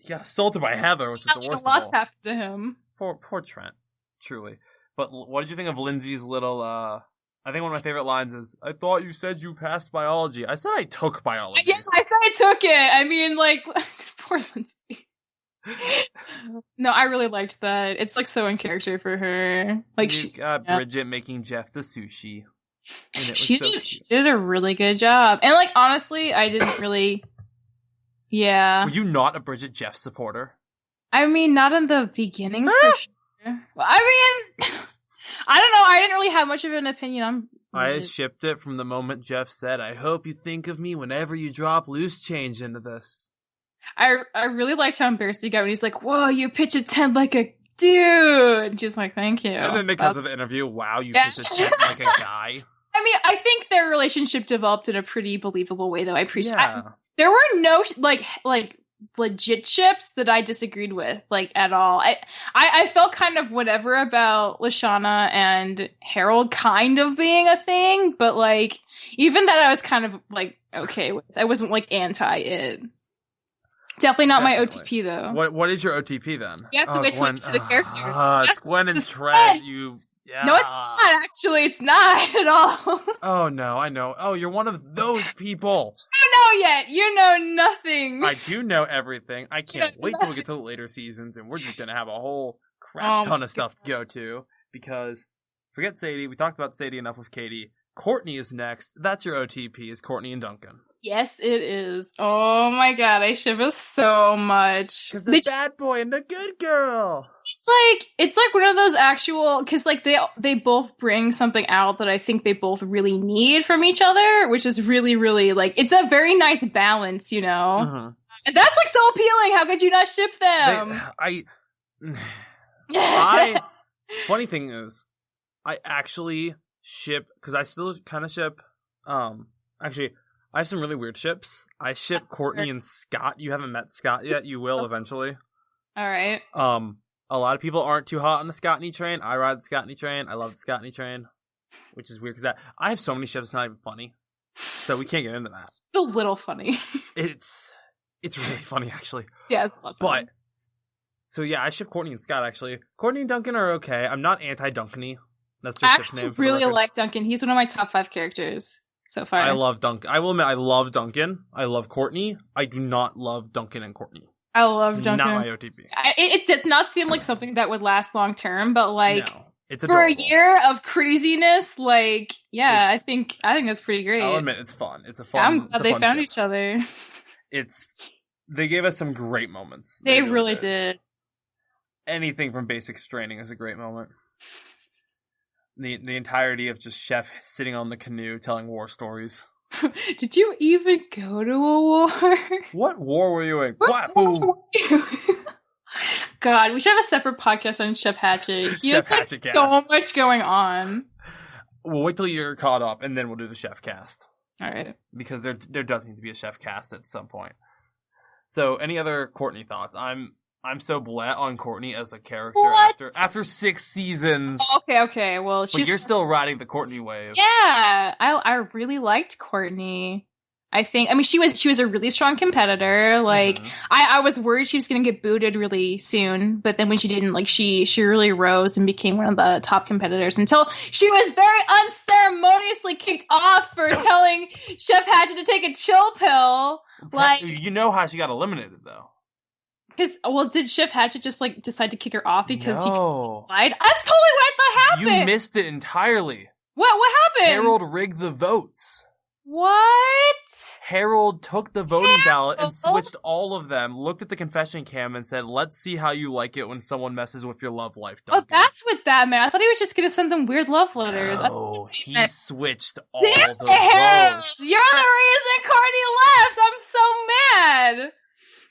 He got assaulted by Heather, which is the worst of all. Lots happened to him. Poor Trent, truly. But what did you think of Lindsay's little, I think one of my favorite lines is, I thought you said you passed biology. I said I took biology. Yes, I said I took it. I mean, like, poor Lindsay. No, I really liked that. It's, like, so in character for her. Like, she got Bridget making Jeff the sushi. And it was she so cute. did a really good job. And, like, honestly, I didn't really... Yeah. Were you not a Bridget Jeff supporter? I mean, not in the beginning, for sure. Well, I mean, I don't know. I didn't really have much of an opinion on Bridget. I shipped it from the moment Jeff said, I hope you think of me whenever you drop loose change into this. I really liked how embarrassed he got when he's like, whoa, you pitch a 10 like a dude. Just like, thank you. And then because of the interview, wow, you pitch a 10 like a guy. I mean, I think their relationship developed in a pretty believable way, though. I appreciate there were no, like legit ships that I disagreed with, like, at all. I felt kind of whatever about Lashana and Harold kind of being a thing, but, like, even that I was kind of, like, okay with. I wasn't, like, anti-it. Definitely not my OTP, though. What is your OTP, then? You have to wait till to the characters. It's Gwen and Trent, Yeah. No, it's not, actually. It's not at all. Oh, no, I know. Oh, you're one of those people. You know yet. You know nothing. I do know everything. I can't wait till we get to the later seasons, and we're just going to have a whole crap ton of stuff to go to, because forget Sadie. We talked about Sadie enough with Katie. Courtney is next. That's your OTP, is Courtney and Duncan. Yes, it is. Oh my god, I ship us so much. Because the bad boy and the good girl. It's like one of those actual, because like they both bring something out that I think they both really need from each other, which is really, really, like, it's a very nice balance, you know? Uh-huh. And that's like so appealing. How could you not ship them? Funny thing is, I actually ship, because I still kind of ship, actually, I have some really weird ships. I ship Courtney and Scott. You haven't met Scott yet. You will eventually. All right. A lot of people aren't too hot on the Scottney train. I ride the Scottney train. I love the Scottney train, which is weird because I have so many ships. It's not even funny, so we can't get into that. It's a little funny. It's really funny, actually. Yeah, it's a lot funny. But so yeah, I ship Courtney and Scott. Actually, Courtney and Duncan are okay. I'm not anti-Duncany. That's their ship's name. I really like Duncan. He's one of my top 5 characters so far. I love Duncan. I will admit, I love Duncan. I love Courtney. I do not love Duncan and Courtney. I love Duncan. Not my OTP. It does not seem like something that would last long term, but like no, it's for a year of craziness, like I think that's pretty great. I'll admit it's fun. It's a fun. I'm glad they found each other. They gave us some great moments. They really did. Anything from Basic Straining is a great moment. The entirety of just Chef sitting on the canoe telling war stories. Did you even go to a war? What war were you in? God, we should have a separate podcast on Chef Hatchet. He Chef has Hatchet cast. So much going on. We'll wait till you're caught up, and then we'll do the Chef cast. All right. Because there does need to be a Chef cast at some point. So, any other Courtney thoughts? I'm so blat on Courtney as a character after 6 seasons. Okay. Well, but you're still riding the Courtney wave. Yeah, I really liked Courtney. I mean, she was a really strong competitor. Like, I was worried she was going to get booted really soon, but then when she didn't, like, she really rose and became one of the top competitors until she was very unceremoniously kicked off for telling Chef Hatchet to take a chill pill. Like, you know how she got eliminated, though. Did Chef Hatchet just, like, decide to kick her off because he couldn't slide? That's totally what I thought happened! You missed it entirely. What happened? Harold rigged the votes. What? Harold took the voting ballot and switched all of them, looked at the confession cam and said, let's see how you like it when someone messes with your love life, Duncan. Oh, that's what that meant. I thought he was just going to send them weird love letters. Oh, he switched all the votes. You're the reason Courtney left! I'm so mad!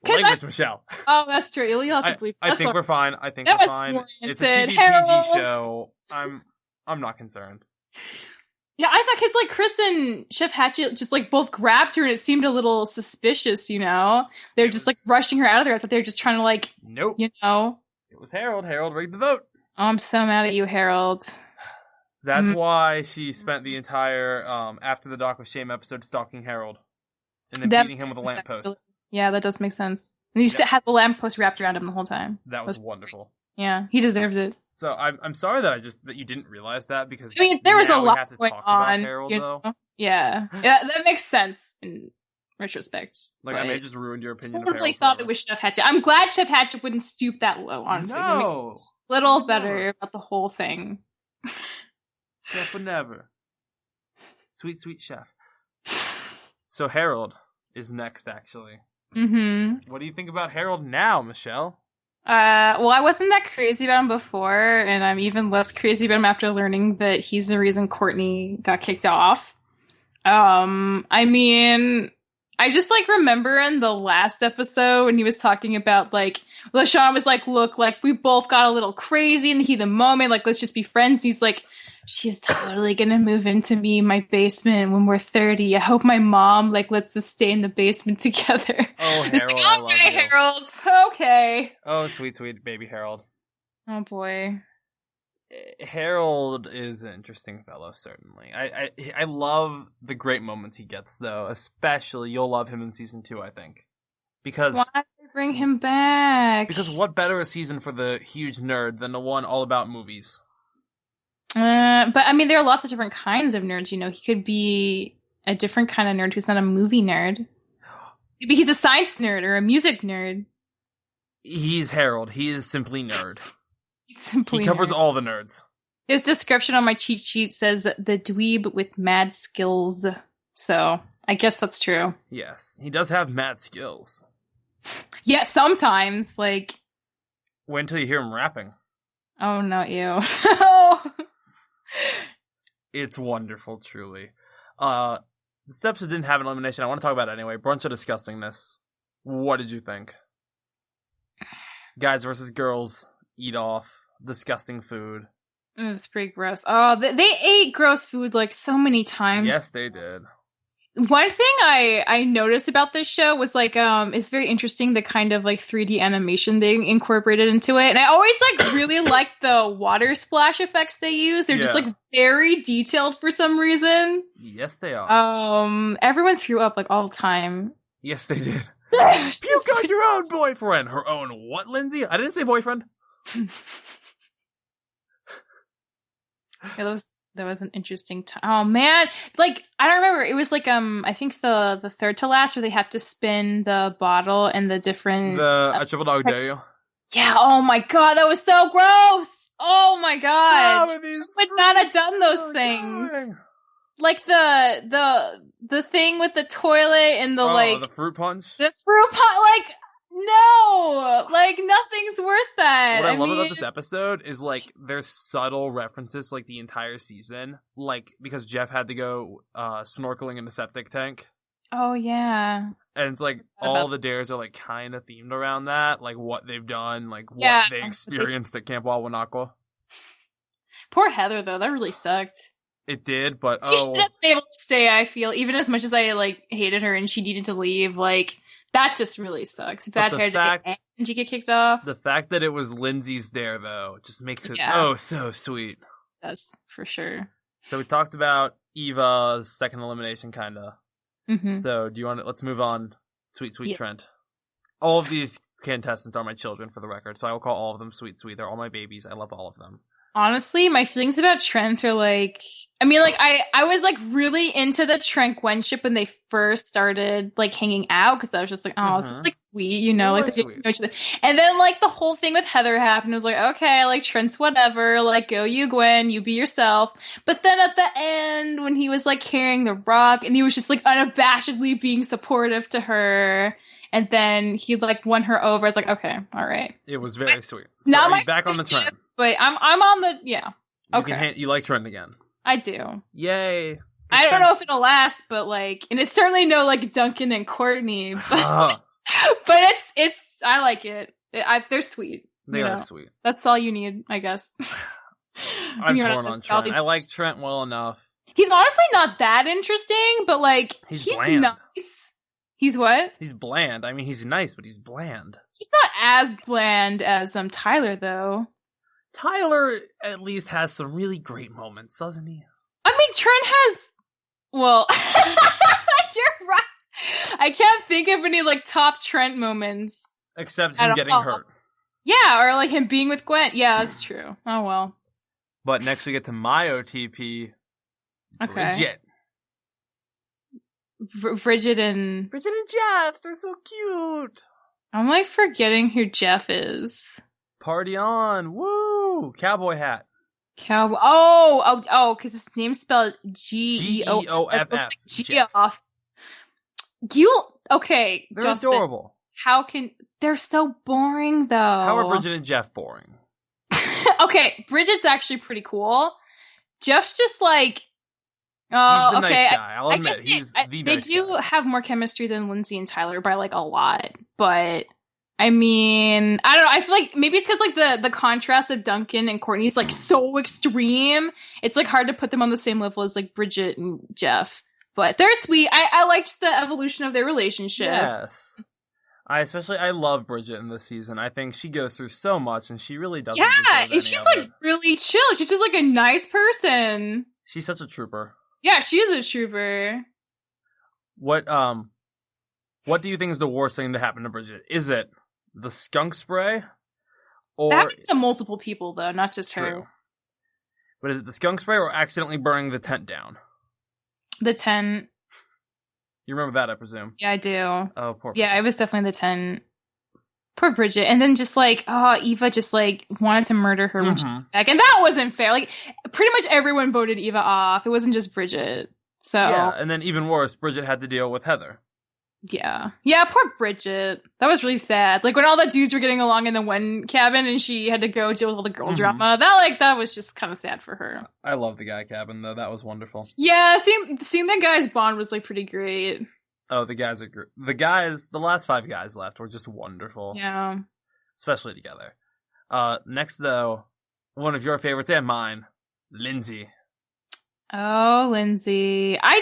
Language, Michelle. Oh, that's true. You'll have to bleep. I think we're fine. We're fine. It's a TV PG show. I'm not concerned. Yeah, I thought because like Chris and Chef Hatchet just like both grabbed her and it seemed a little suspicious, you know? They're just like rushing her out of there. I thought they were just trying to like, nope. You know? It was Harold. Harold rigged the vote. Oh, I'm so mad at you, Harold. That's why she spent the entire After the Dock with Shame episode stalking Harold and then beating him with a lamppost. Yeah, that does make sense. And he had the lamppost wrapped around him the whole time. That was wonderful. Yeah, he deserved it. So I'm sorry that you didn't realize that because I mean there was a lot going on. Harold, though. Yeah, that makes sense in retrospect. Like I may have just ruined your opinion. I totally thought it was Chef Hatchet. I'm glad Chef Hatchet wouldn't stoop that low. Honestly, that makes me a little better about the whole thing. Chef would never. Sweet, sweet chef. So Harold is next, actually. Mm-hmm. What do you think about Harold now, Michelle? Well, I wasn't that crazy about him before, and I'm even less crazy about him after learning that he's the reason Courtney got kicked off. I mean, I just like remember in the last episode when he was talking about like, LaShawn was like, look, like we both got a little crazy in the heat of the moment, like let's just be friends. He's like, she's totally gonna move into my basement when we're 30. I hope my mom like lets us stay in the basement together. Oh, Harold, like, okay, Harold. Okay. Oh, sweet, sweet baby Harold. Oh boy. Harold is an interesting fellow, certainly. I love the great moments he gets, though. Especially, you'll love him in season 2, I think. Because why did they bring him back? Because what better a season for the huge nerd than the one all about movies? But I mean, there are lots of different kinds of nerds. You know, he could be a different kind of nerd who's not a movie nerd. Maybe he's a science nerd or a music nerd. He's Harold. He is simply nerd. He covers all the nerds. His description on my cheat sheet says the dweeb with mad skills. So I guess that's true. Yes, he does have mad skills. Yeah, sometimes. Like, wait until you hear him rapping. Oh, not you. It's wonderful, truly. This episode didn't have an elimination. I want to talk about it anyway. Brunch of Disgustingness. What did you think? Guys versus girls. Eat off. Disgusting food. It was pretty gross. Oh, they ate gross food like so many times. Yes, they did. One thing I noticed about this show was like it's very interesting the kind of like 3D animation they incorporated into it. And I always like really like the water splash effects they use. They're just like very detailed for some reason. Yes, they are. Everyone threw up like all the time. Yes, they did. Puke on your own boyfriend. Her own what, Lindsay? I didn't say boyfriend. Yeah, that was an interesting time. Oh man, like I don't remember. It was like I think the third to last where they had to spin the bottle and the different a triple dog dare you. Yeah. Oh my god, that was so gross. Oh my god, would not have done those things. Going? Like the thing with the toilet and the the fruit punch. The fruit punch, like. No, like nothing's worth that. What I love about this episode is like there's subtle references like the entire season, like because Jeff had to go snorkeling in the septic tank. Oh yeah, and it's like all the dares are like kind of themed around that, like what they've done, like what they experienced at Camp Wawanakwa. Poor Heather though, that really sucked. It did, but she should have been able to say. I feel even as much as I like hated her and she needed to leave, like. That just really sucks. Bad hair and she get kicked off. The fact that it was Lindsay's there, though, just makes it so sweet. That's for sure. So we talked about Eva's second elimination, kind of. Mm-hmm. So do you want to, let's move on. Sweet, sweet Trent. All of these contestants are my children, for the record, so I will call all of them sweet, sweet. They're all my babies. I love all of them. Honestly, my feelings about Trent are like, I mean, like, I was like really into the Trent Gwen ship when they first started like hanging out because I was just like, oh, this is like sweet, you know, like they didn't know each other. And then like the whole thing with Heather happened. I was like, okay, like Trent's whatever, like go you Gwen, you be yourself. But then at the end when he was like carrying the rock and he was just like unabashedly being supportive to her. And then he like won her over. I was like, okay, all right. It was very sweet. Now he's back on the Trent. But I'm on the Okay. You like Trent again. I do. Yay. I don't know if it'll last, but like, and it's certainly no like Duncan and Courtney, but, but it's I like it. They're sweet. They are sweet. That's all you need, I guess. I'm torn on Trent. I like Trent well enough. He's honestly not that interesting, but like he's bland. Nice. He's what? He's bland. I mean, he's nice, but he's bland. He's not as bland as Tyler, though. Tyler at least has some really great moments, doesn't he? I mean, Trent has. Well, you're right. I can't think of any like top Trent moments, except him getting hurt. Yeah, or like him being with Gwen. Yeah, that's true. Oh well. But next we get to my OTP. Okay. Bridget. Bridget and Jeff, they're so cute. I'm like forgetting who Jeff is. Party on, woo! Cowboy hat. Cowboy. Oh, because his name's spelled Geoff. Geoff. Okay, they're Justin, adorable. They're so boring though? How are Bridget and Jeff boring? Okay, Bridget's actually pretty cool. Jeff's just like. He's the nice guy. I'll admit, he's the nice guy. They do have more chemistry than Lindsay and Tyler by like a lot, but I mean, I don't know. I feel like maybe it's because like the contrast of Duncan and Courtney is like so extreme. It's like hard to put them on the same level as like Bridget and Jeff, but they're sweet. I liked the evolution of their relationship. Yes. I love Bridget in this season. I think she goes through so much, and she really doesn't. Yeah, and she's like really chill. She's just like a nice person. She's such a trooper. Yeah, she is a trooper. What do you think is the worst thing to happen to Bridget? Is it the skunk spray? Or that happens to multiple people, though, not just her. But is it the skunk spray or accidentally burning the tent down? The tent. You remember that, I presume? Yeah, I do. Oh, poor Bridget. Yeah, it was definitely the tent. Poor Bridget. And then just like, Eva just like wanted to murder her when she came back. And that wasn't fair. Like, pretty much everyone voted Eva off. It wasn't just Bridget. So yeah, and then even worse, Bridget had to deal with Heather. Yeah. Yeah, poor Bridget. That was really sad. Like, when all the dudes were getting along in the one cabin and she had to go deal with all the girl drama, that was just kind of sad for her. I love the guy cabin, though. That was wonderful. Yeah, seeing the guys bond was, like, pretty great. Oh, the guys are great. The last 5 guys left were just wonderful. Yeah. Especially together. Next, though, one of your favorites and mine, Lindsay. Oh, Lindsay. I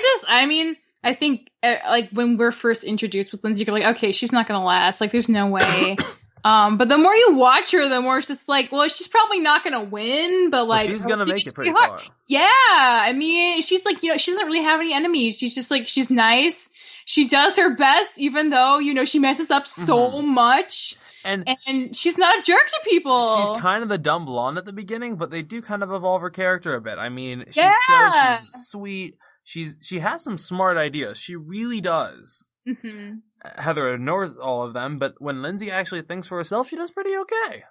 think, like, when we're first introduced with Lindsay, you're like, okay, she's not gonna last. Like, there's no way. But the more you watch her, the more it's just like, well, she's probably not gonna win, but like, she's gonna make it pretty far. Yeah, I mean, she's like, she doesn't really have any enemies. She's just like, she's nice. She does her best, even though, she messes up so much. And she's not a jerk to people. She's kind of the dumb blonde at the beginning, but they do kind of evolve her character a bit. I mean, she's sweet. She has some smart ideas. She really does. Mm-hmm. Heather ignores all of them, but when Lindsay actually thinks for herself, she does pretty okay.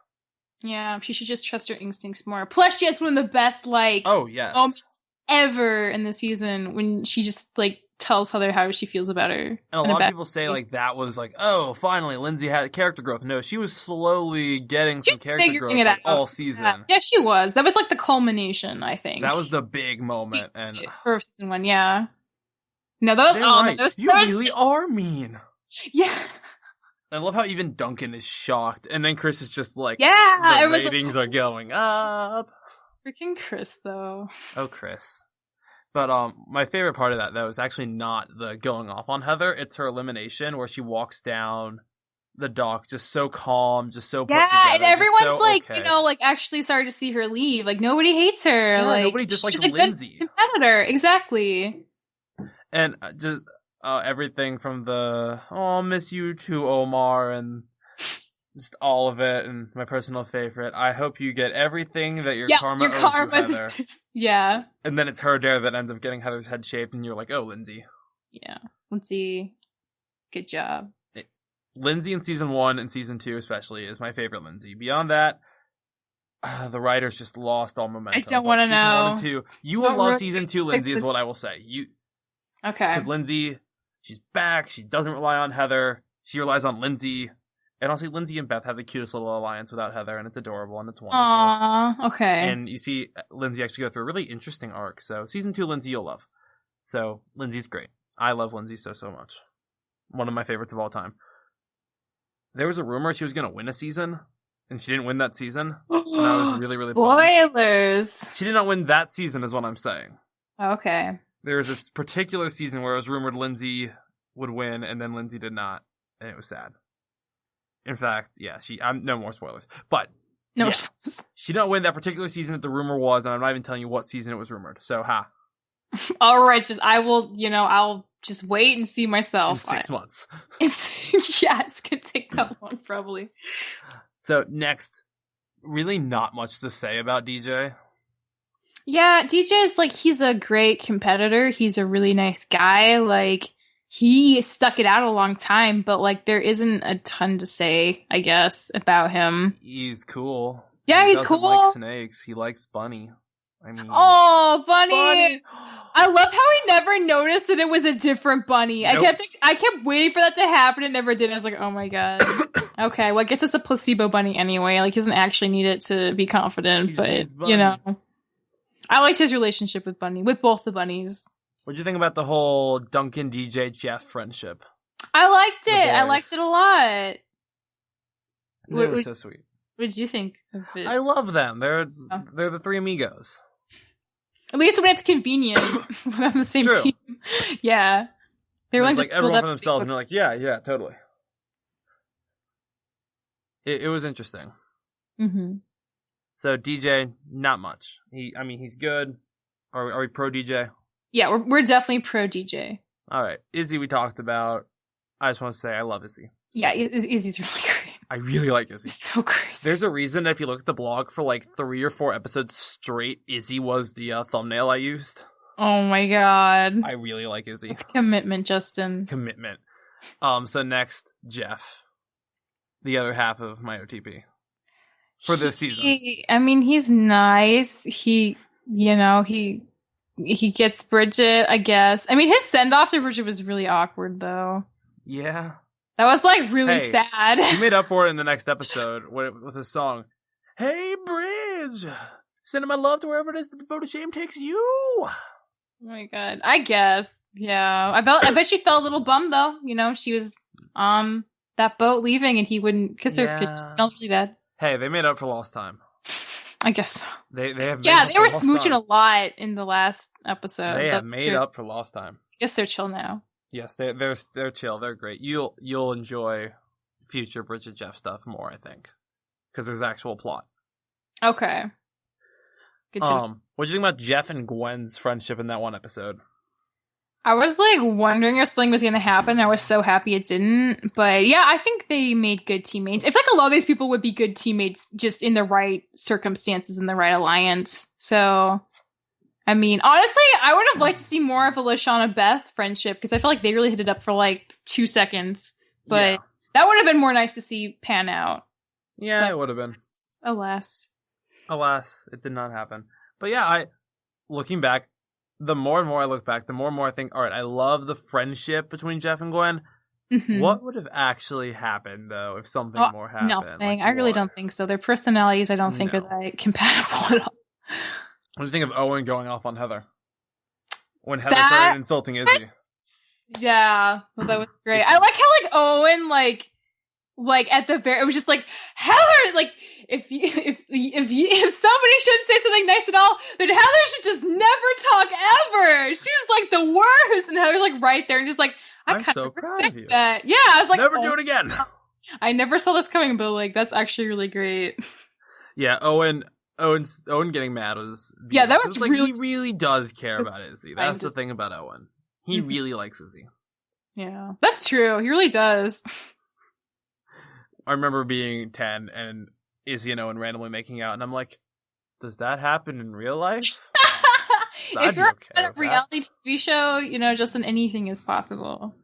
Yeah, she should just trust her instincts more. Plus, she has one of the best, moments ever in the season when she just, tells Heather how she feels about her. And a lot of people say, that was oh, finally, Lindsay had character growth. No, she was slowly getting some character growth all season. Yeah, she was. That was, the culmination, I think. That was the big moment. For season 1, yeah. No, those You really are mean. Yeah. I love how even Duncan is shocked, and then Chris is just the ratings are going up. Freaking Chris, though. Oh, Chris. But my favorite part of that, though, is actually not the going off on Heather. It's her elimination, where she walks down the dock just so calm, just so put together. Yeah, and everyone's okay. Actually started to see her leave. Nobody hates her. Yeah, nobody dislikes Lindsay. Good competitor, exactly. And just everything from the miss you to Omar and just all of it, and my personal favorite. I hope you get everything that your karma owes you, Heather. Yeah. And then it's her dare that ends up getting Heather's head shaved, and you're like, oh, Lindsay. Yeah. Lindsay, good job. Lindsay in season 1 and season 2 especially is my favorite Lindsay. Beyond that, the writers just lost all momentum. I don't want to know. 1 and 2. You will love season 2, Lindsay, is what I will say. Okay. Because Lindsay, she's back. She doesn't rely on Heather. She relies on Lindsay. And honestly, Lindsay and Beth have the cutest little alliance without Heather, and it's adorable, and it's wonderful. Aww, okay. And you see Lindsay actually go through a really interesting arc. So season 2 Lindsay you'll love. So Lindsay's great. I love Lindsay so much. One of my favorites of all time. There was a rumor she was going to win a season, and she didn't win that season. And I was really, really Spoilers! bummed. She did not win that season is what I'm saying. Okay. There was this particular season where it was rumored Lindsay would win, and then Lindsay did not, and it was sad. In fact, yeah, no more spoilers, but no, yes, she didn't win that particular season that the rumor was, and I'm not even telling you what season it was rumored. So, All right, I'll just wait and see myself. In 6 months. Yeah, it's gonna take that long, probably. So next, really not much to say about DJ. Yeah, DJ's he's a great competitor. He's a really nice guy. He stuck it out a long time, but there isn't a ton to say, I guess, about him. He's cool. Yeah, he's cool. He doesn't like snakes. He likes Bunny. Oh, Bunny! I love how he never noticed that it was a different Bunny. Nope. I kept waiting for that to happen. It never did. I was like, oh my god. Okay, well, I guess it's a placebo bunny anyway. He doesn't actually need it to be confident, but I liked his relationship with Bunny, with both the bunnies. What'd you think about the whole Duncan, DJ, Jeff friendship? I liked it. I liked it a lot. It was so sweet. What did you think of it? I love them. They're the three amigos. At least when it's convenient, when I'm the same team. Yeah. They're willing to split everyone up for themselves, and they're like, yeah, totally. It was interesting. Mm-hmm. So DJ, not much. He's good. Are we pro DJ? Yeah, we're definitely pro DJ. All right, Izzy we talked about. I just want to say I love Izzy. So. Yeah, Izzy's really great. I really like Izzy. So crazy. There's a reason that if you look at the blog for 3 or 4 episodes straight, Izzy was the thumbnail I used. Oh my god. I really like Izzy. It's commitment, Justin. Commitment. So next, Jeff. The other half of my OTP. For this season. He's nice. He gets Bridget, I guess. His send-off to Bridget was really awkward, though. Yeah. That was, really sad. He made up for it in the next episode with his song. Hey, Bridge! Sending my love to wherever it is that the boat of shame takes you! Oh my god. I guess. Yeah. I bet she felt a little bummed, though. She was on that boat leaving, and he wouldn't kiss her because she smelled really bad. Hey, they made up for lost time. I guess so. They have made yeah, up they for were lost smooching time. a lot in the last episode. They have made up for lost time. I guess they're chill now. Yes, they're chill. They're great. You'll enjoy future Bridget Jeff stuff more, I think, because there's actual plot. Okay. Good to know. What do you think about Jeff and Gwen's friendship in that one episode? I was wondering if something was going to happen. I was so happy it didn't. But yeah, I think they made good teammates. I feel like a lot of these people would be good teammates just in the right circumstances and the right alliance. So, honestly, I would have liked to see more of a Lashana Beth friendship because I feel like they really hit it up for 2 seconds. But that would have been more nice to see pan out. Yeah, but it would have been. Alas, it did not happen. But yeah, looking back, the more and more I look back, the more and more I think, all right, I love the friendship between Jeff and Gwen. Mm-hmm. What would have actually happened, though, if something more happened? Nothing. I really don't think so. Their personalities, I don't think are that compatible at all. What do you think of Owen going off on Heather? When Heather started insulting Izzy. Yeah, well, that was great. I like how, Owen, at the very, it was just Heather, if somebody shouldn't say something nice at all, then Heather should just never talk ever. She's the worst, and Heather's right there and just I'm so proud of you. That. Yeah, I was never do it again. I never saw this coming, but that's actually really great. Yeah, Owen getting mad was beautiful. Yeah, that was really. He really does care about Izzy. That's the thing about Owen. He really likes Izzy. Yeah, that's true. He really does. I remember being 10 and Izzy and Owen randomly making out, and I'm like, does that happen in real life? If you're on a reality TV show, Justin, anything is possible.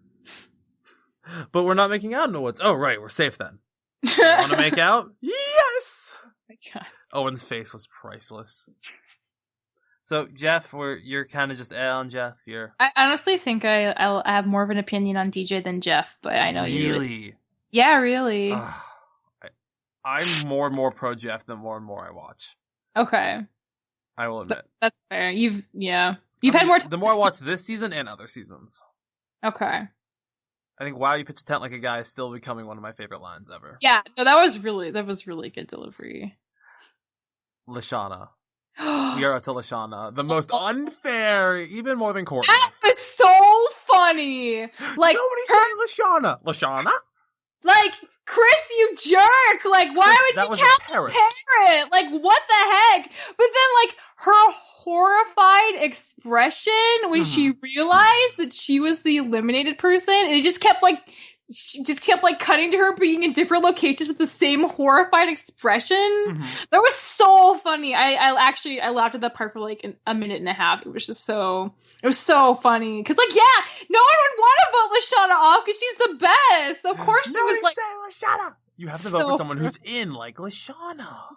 But we're not making out in the woods. Oh, right, we're safe then. You want to make out? Yes! Oh my God. Owen's face was priceless. So, Jeff, you're kind of just on Jeff. I honestly think I'll have more of an opinion on DJ than Jeff, but I know you. Really? Yeah, really. I'm more and more pro Jeff the more and more I watch. Okay. I will admit. That's fair. You've had more time. The more I watch this season and other seasons. Okay. I think "Wow, you pitch a tent like a guy" is still becoming one of my favorite lines ever. Yeah, no, that was really good delivery. Lashana, We are to Lashana. The most unfair, even more than Courtney. That was so funny. Like, nobody say Lashana. Lashana? Like, Chris, you jerk! Like, why would you count the parrot? Like, what the heck? But then, like, her horrified expression when she realized that she was the eliminated person, and it just kept, like, cutting to her being in different locations with the same horrified expression. That was so funny. I laughed at that part for, like, a minute and a half. It was just so... It was so funny. Because, like, yeah, no one would want to vote Lashana off because she's the best. Of course she was like... say Lashana! You have to vote for someone who's in, like Lashana.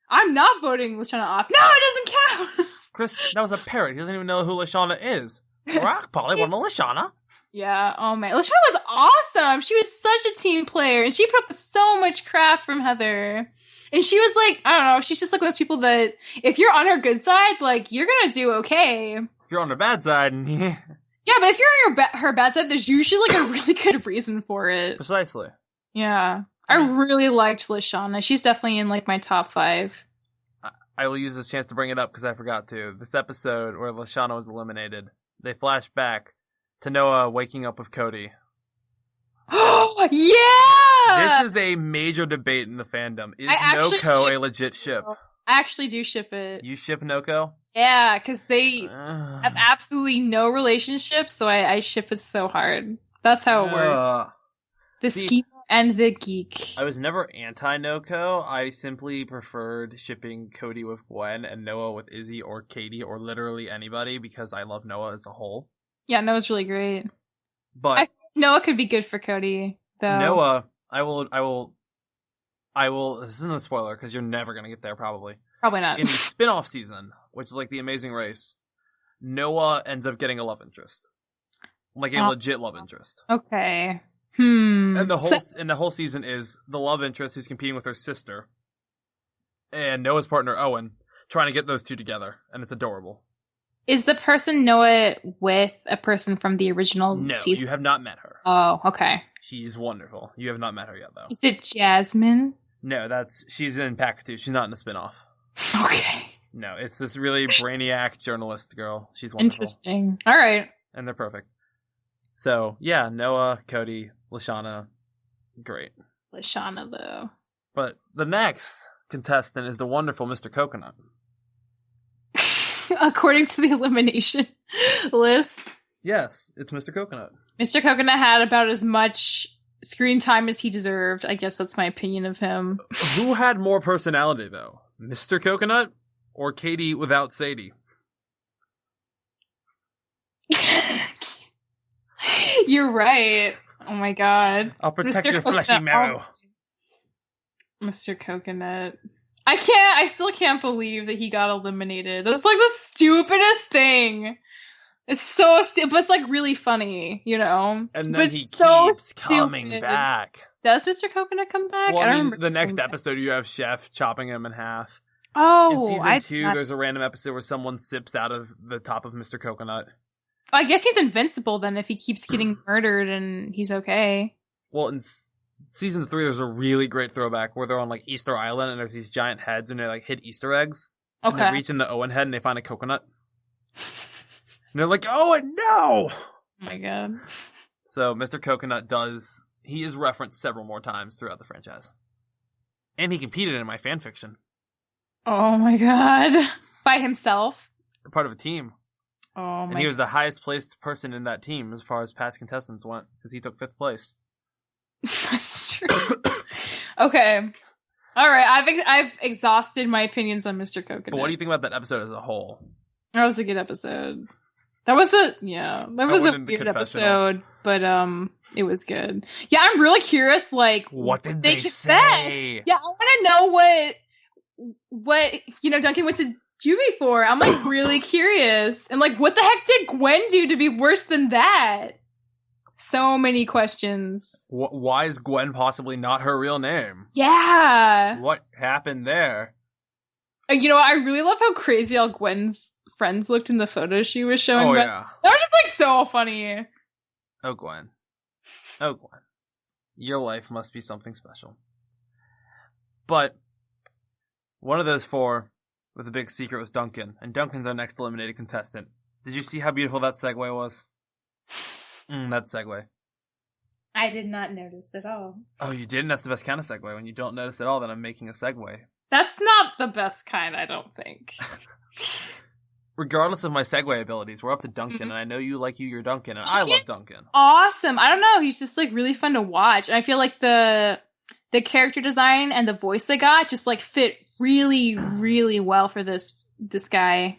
I'm not voting Lashana off. No, it doesn't count! Chris, that was a parrot. He doesn't even know who Lashana is. Rock Polly won Lashana. Yeah, oh man. Lashana was awesome. She was such a team player. And she put up so much crap from Heather. And she was like, I don't know, she's just like one of those people that if you're on her good side, like, you're gonna do okay. If you're on the bad side, yeah, but if you're on her bad side, there's usually like a really good reason for it. Precisely. Yeah, I really liked Lashana. She's definitely in like my top 5. I will use this chance to bring it up because I forgot to. This episode where Lashana was eliminated, they flash back to Noah waking up with Cody. Oh yeah! This is a major debate in the fandom. Is Noko a legit ship? I actually do ship it. You ship Noko? Yeah, because they have absolutely no relationship, so I ship it so hard. That's how it works. The schemer and the geek. I was never anti-Noko. I simply preferred shipping Cody with Gwen and Noah with Izzy or Katie or literally anybody because I love Noah as a whole. Yeah, Noah's really great. But Noah could be good for Cody, though. Noah, I will. This isn't a spoiler because you're never gonna get there, probably. Probably not. In the spin-off season, which is like The Amazing Race, Noah ends up getting a love interest, like a legit love interest. Okay. And the whole season is the love interest who's competing with her sister, and Noah's partner Owen trying to get those two together, and it's adorable. Is the person Noah with a person from the original season? No, you have not met her. Oh, okay. She's wonderful. You have not met her yet, though. Is it Jasmine? No, she's in Pack 2. She's not in the spinoff. Okay. No, it's this really brainiac journalist girl. She's wonderful. Interesting. All right. And they're perfect. So, yeah, Noah, Cody, Lashana, great. Lashana, though. But the next contestant is the wonderful Mr. Coconut. According to the elimination list. Yes, it's Mr. Coconut. Mr. Coconut had about as much screen time as he deserved. I guess that's my opinion of him. Who had more personality, though? Mr. Coconut or Katie without Sadie? You're right. Oh my god. I'll protect your fleshy marrow. Mr. Coconut. I still can't believe that he got eliminated. That's like the stupidest thing. It's so stupid, but it's like really funny, you know? And then he keeps coming back. Does Mr. Coconut come back? Well, I don't remember. The next episode, you have Chef chopping him in half. Oh, in season 2, there's a random episode where someone sips out of the top of Mr. Coconut. I guess he's invincible then if he keeps getting murdered and he's okay. Well, in season 3, there's a really great throwback where they're on like Easter Island and there's these giant heads and they like hit Easter eggs. Okay. And they reach in the Owen head and they find a coconut. And they're like, Owen, no! Oh my god. So Mr. Coconut he is referenced several more times throughout the franchise. And he competed in my fanfiction. Oh my god. By himself? Part of a team. Oh my. And he was the highest placed person in that team as far as past contestants went, because he took 5th place. That's true. Okay. Alright, I've exhausted my opinions on Mr. Coconut. But what do you think about that episode as a whole? That was a good episode. That was a weird episode, but it was good. Yeah, I'm really curious, like, what did they say? Yeah, I want to know what Duncan went to juvie for. I'm like really curious, and like, what the heck did Gwen do to be worse than that? So many questions. Why is Gwen possibly not her real name? Yeah. What happened there? I really love how crazy all Gwen's friends looked in the photos she was showing. Oh, yeah. That was just, like, so funny. Oh, Gwen. Oh, Gwen. Your life must be something special. But one of those 4 with the big secret was Duncan, and Duncan's our next eliminated contestant. Did you see how beautiful that segue was? That segue. I did not notice at all. Oh, you didn't? That's the best kind of segue. When you don't notice at all, then I'm making a segue. That's not the best kind, I don't think. Regardless of my segue abilities, we're up to Duncan, and I know you like your Duncan, and I love Duncan. Awesome. I don't know, he's just, like, really fun to watch. And I feel like the character design and the voice they got just, like, fit really, really well for this guy.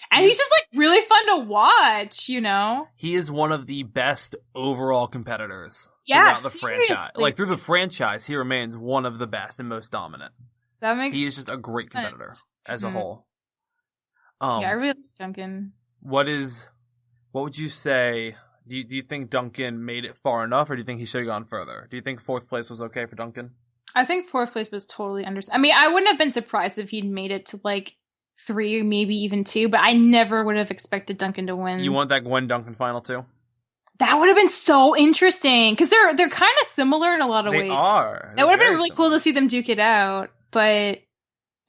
And he's just, like, really fun to watch, you know? He is one of the best overall competitors throughout the franchise. Like, through the franchise, he remains one of the best and most dominant. He is just a great competitor as a whole. I really like Duncan. What would you say? Do you think Duncan made it far enough, or do you think he should have gone further? Do you think 4th place was okay for Duncan? I think 4th place was totally understandable. I mean, I wouldn't have been surprised if he'd made it to, like, 3, maybe even 2, but I never would have expected Duncan to win. You want that Gwen Duncan final too? That would have been so interesting, because they're kind of similar in a lot of ways. They are. It would have been really cool to see them duke it out, but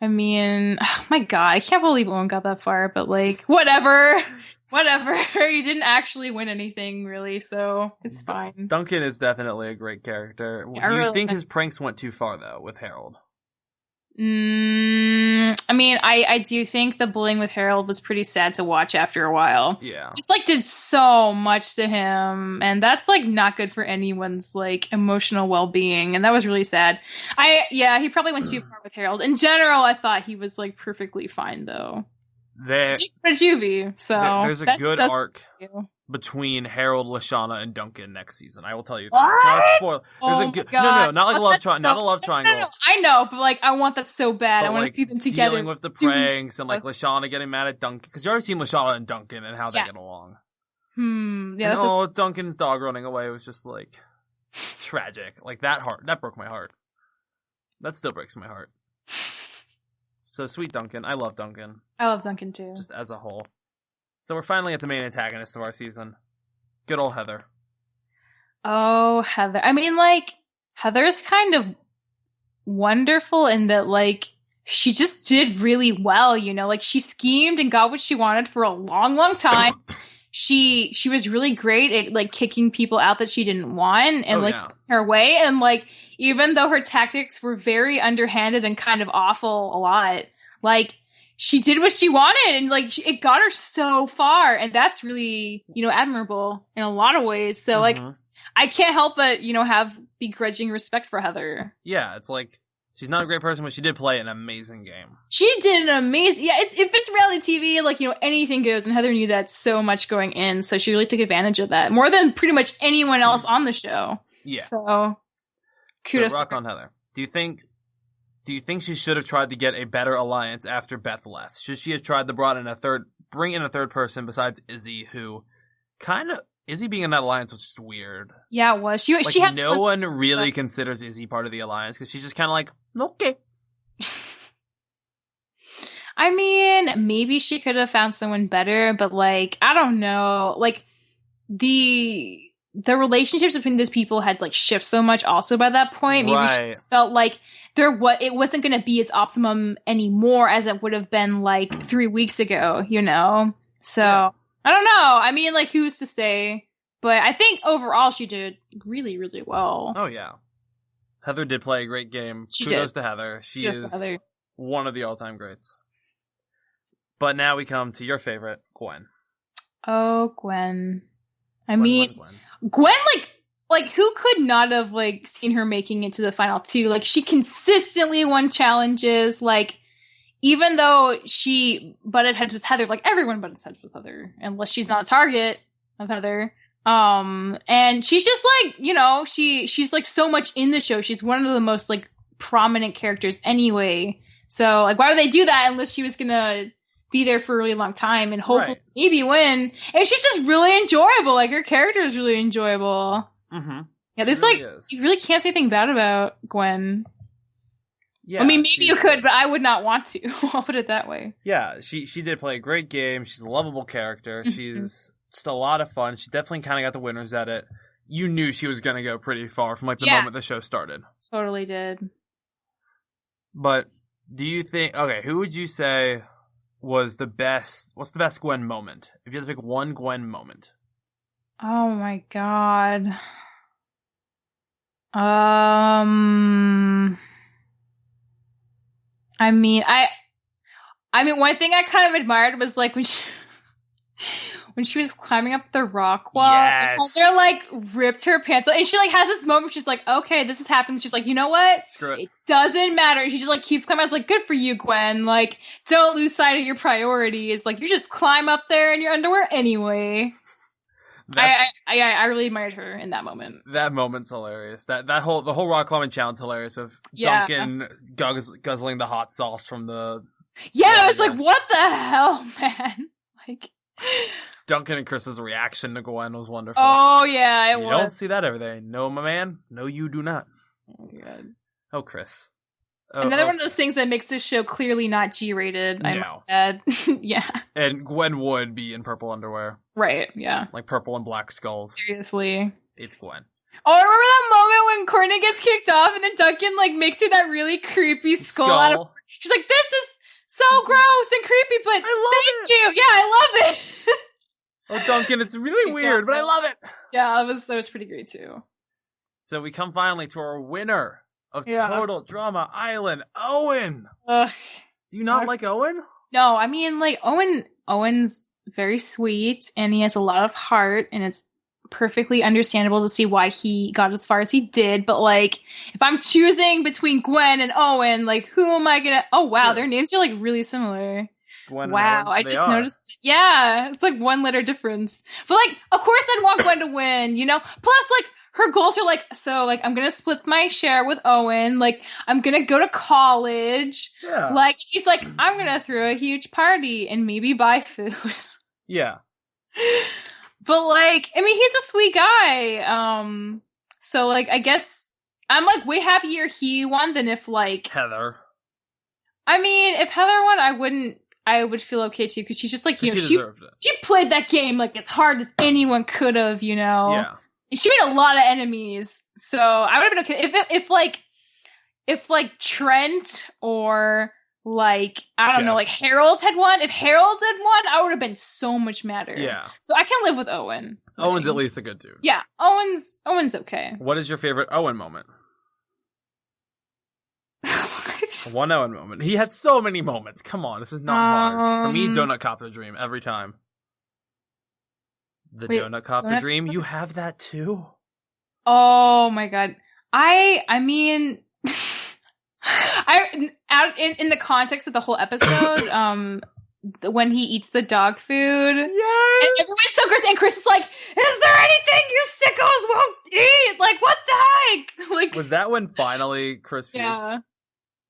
I mean, oh my god, I can't believe Owen got that far, but like, whatever. He didn't actually win anything, really, so it's fine. Duncan is definitely a great character. Do you think his pranks went too far, though, with Harold? I mean, I do think the bullying with Harold was pretty sad to watch after a while. Yeah. Just, like, did so much to him, and that's, like, not good for anyone's, like, emotional well-being, and that was really sad. He probably went too far with Harold. In general, I thought he was, like, perfectly fine, though. There's a good arc between Harold, Lashana, and Duncan next season. I will tell you that. What? Not a spoiler. No, not like a love triangle. Not a love triangle. No, I know, but like I want that so bad. I want to see them together. Dealing with the pranks and like Lashana getting mad at Duncan, because you already seen Lashana and Duncan and how they get along. Yeah. Duncan's dog running away was just like tragic. Like that broke my heart. That still breaks my heart. So sweet Duncan. I love Duncan. I love Duncan too. Just as a whole. So we're finally at the main antagonist of our season. Good old Heather. Oh, Heather. I mean, like, Heather's kind of wonderful in that, like, she just did really well, you know? Like, she schemed and got what she wanted for a long, long time. She was really great at, like, kicking people out that she didn't want and, her way. And, like, even though her tactics were very underhanded and kind of awful a lot, like, she did what she wanted, and like it got her so far, and that's really, you know, admirable in a lot of ways. So like, I can't help but, you know, have begrudging respect for Heather. Yeah, it's like she's not a great person, but she did play an amazing game. She did an amazing. Yeah, if it's reality TV, like, you know, anything goes, and Heather knew that so much going in, so she really took advantage of that more than pretty much anyone else on the show. Yeah. So kudos. So rock on Heather. Do you think she should have tried to get a better alliance after Beth left? Should she have tried to bring in a third person besides Izzy, who Izzy being in that alliance was just weird. Yeah, it was. She had no one really considers Izzy part of the alliance because she's just kind of like, okay. I mean, maybe she could have found someone better, but like, I don't know. Like, the relationships between those people had like shifted so much also by that point. Maybe she just felt like it wasn't going to be as optimum anymore as it would have been like 3 weeks ago, you know? So I don't know. I mean, like, who's to say? But I think overall she did really, really well. Oh yeah. Heather did play a great game. Kudos to Heather. She is one of the all-time greats. But now we come to your favorite, Gwen. Oh, Gwen. Gwen, like who could not have like seen her making it to the final 2? Like, she consistently won challenges. Like, even though she butted heads with Heather, like everyone butted heads with Heather, unless she's not a target of Heather. And she's just like, you know, she's like so much in the show. She's one of the most like prominent characters anyway. So like, why would they do that unless she was gonna be there for a really long time and hopefully maybe win? And she's just really enjoyable. Like, her character is really enjoyable. Mm-hmm. Yeah, there's you really can't say anything bad about Gwen. Yeah, I mean, maybe you could, but I would not want to. I'll put it that way. Yeah, she did play a great game. She's a lovable character. She's just a lot of fun. She definitely kind of got the winners at it. You knew she was going to go pretty far from like the moment the show started. Totally did. But Do you think... Okay, who would you say was the best... What's the best Gwen moment? If you had to pick one Gwen moment. Oh my god. I mean, one thing I kind of admired was like when she was climbing up the rock wall. Yes. They're like ripped her pants off, and she like has this moment. She's like, "Okay, this has happened." She's like, "You know what? Screw it. It doesn't matter." She just like keeps climbing. I was like, "Good for you, Gwen. Like, don't lose sight of your priorities. Like, you just climb up there in your underwear anyway." I really admired her in that moment. That moment's hilarious. The whole rock climbing challenge is hilarious. Of Duncan guzzling the hot sauce from the. Yeah, I was like, "What the hell, man?" Like. Duncan and Chris's reaction to Gwen was wonderful. Oh yeah, it was. You don't see that every day. No, my man. No, you do not. Oh god. Oh, Chris. Another one of those things that makes this show clearly not G-rated. No. Yeah. And Gwen would be in purple underwear. Right, yeah. Like purple and black skulls. Seriously. It's Gwen. Oh, I remember that moment when Courtney gets kicked off and then Duncan like makes her that really creepy skull out of... She's like, "This is so gross and creepy, but thank you." Yeah, I love it. Oh, Duncan, it's really weird, but I love it. Yeah, that was pretty great too. So we come finally to our winner of Total Drama Island, Owen. Do you not like Owen? No, I mean, like, Owen's very sweet, and he has a lot of heart, and it's perfectly understandable to see why he got as far as he did, but, like, if I'm choosing between Gwen and Owen, like, who am I gonna... Oh, wow, Their names are, like, really similar. Gwen wow, I just noticed... Yeah, it's, like, 1 letter difference. But, like, of course I'd want Gwen to win, you know? Plus, like, her goals are like, so, like, I'm gonna split my share with Owen. Like, I'm gonna go to college. Yeah. Like, he's like, I'm gonna throw a huge party and maybe buy food. Yeah. But, like, I mean, he's a sweet guy. So, like, I guess I'm, like, way happier he won than if, like... Heather. I mean, if Heather won, I would feel okay, too, because she's just, like, you know, she played that game, like, as hard as anyone could have, you know? Yeah. She made a lot of enemies, so I would have been okay if Trent or like I don't know, like Harold had won. If Harold had won, I would have been so much madder. Yeah. So I can live with Owen. Owen's at least a good dude. Yeah, Owen's okay. What is your favorite Owen moment? One Owen moment. He had so many moments. Come on, this is not hard. For me, Donut Cop Dream every time. Donut Cop Dream. You have that too? Oh my god. I mean in the context of the whole episode, when he eats the dog food. Yes. And everyone's so gross, and Chris is like, "Is there anything you sickos won't eat? Like, what the heck?" Like, was that when finally Chris puked? Yeah.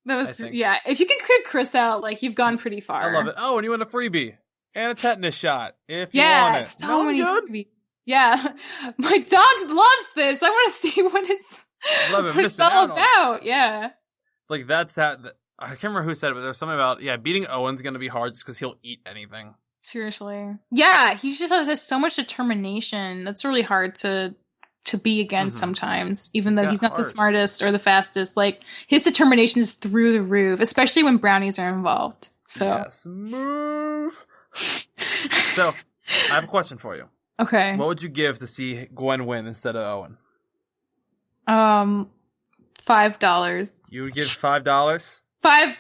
That was if you can creep Chris out, like, you've gone pretty far. I love it. Oh, and you want a freebie. And a tetenus shot, if you want it. So many freebies. Yeah. My dog loves this. I want to see what it's all about. Yeah. Like, that's that. I can't remember who said it, but there's something about, beating Owen's going to be hard just because he'll eat anything. Seriously. Yeah, he just has so much determination. That's really hard to be against sometimes, even though he's not the smartest or the fastest. Like, his determination is through the roof, especially when brownies are involved. So. Yes, move. So, I have a question for you. Okay. What would you give to see Gwen win instead of Owen? $5. You would give $5? 5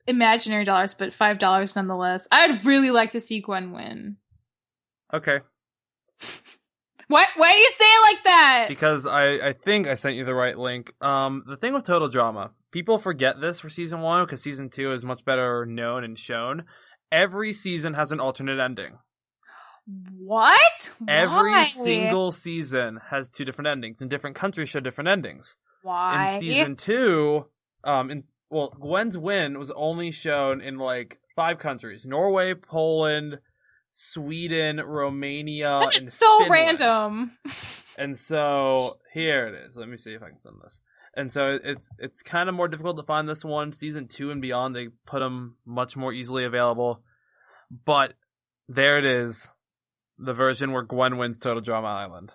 imaginary dollars, but $5 nonetheless. I'd really like to see Gwen win. Okay. Why do you say it like that? Because I think I sent you the right link. The thing with Total Drama, people forget this for season 1 because season 2 is much better known and shown. Every season has an alternate ending. What? Every single season has 2 different endings, and different countries show different endings. Why? In season 2, Gwen's win was only shown in like 5 countries: Norway, Poland, Sweden, Romania. That's just and so Finland. Random. And so here it is. Let me see if I can send this. And so it's kind of more difficult to find this one. Season 2 and beyond, they put them much more easily available. But there it is, the version where Gwen wins Total Drama Island.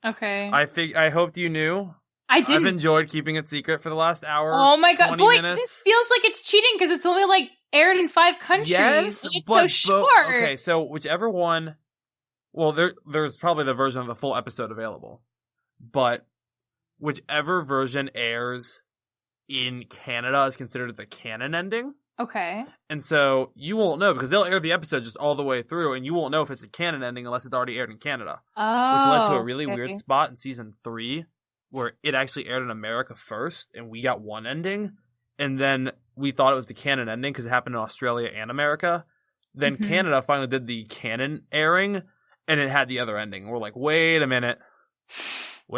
Okay. I hoped you knew. I've enjoyed keeping it secret for the last hour. Oh my god, boy, minutes. This feels like it's cheating because it's only like aired in 5 countries. Yes, it's so short. Okay, so whichever one. Well, there's probably the version of the full episode available, but whichever version airs in Canada is considered the canon ending. Okay. And so you won't know because they'll air the episode just all the way through, and you won't know if it's a canon ending unless it's already aired in Canada. Oh, which led to a really weird spot in season 3 where it actually aired in America first, and we got one ending, and then we thought it was the canon ending because it happened in Australia and America. Then Canada finally did the canon airing, and it had the other ending. We're like, wait a minute. No.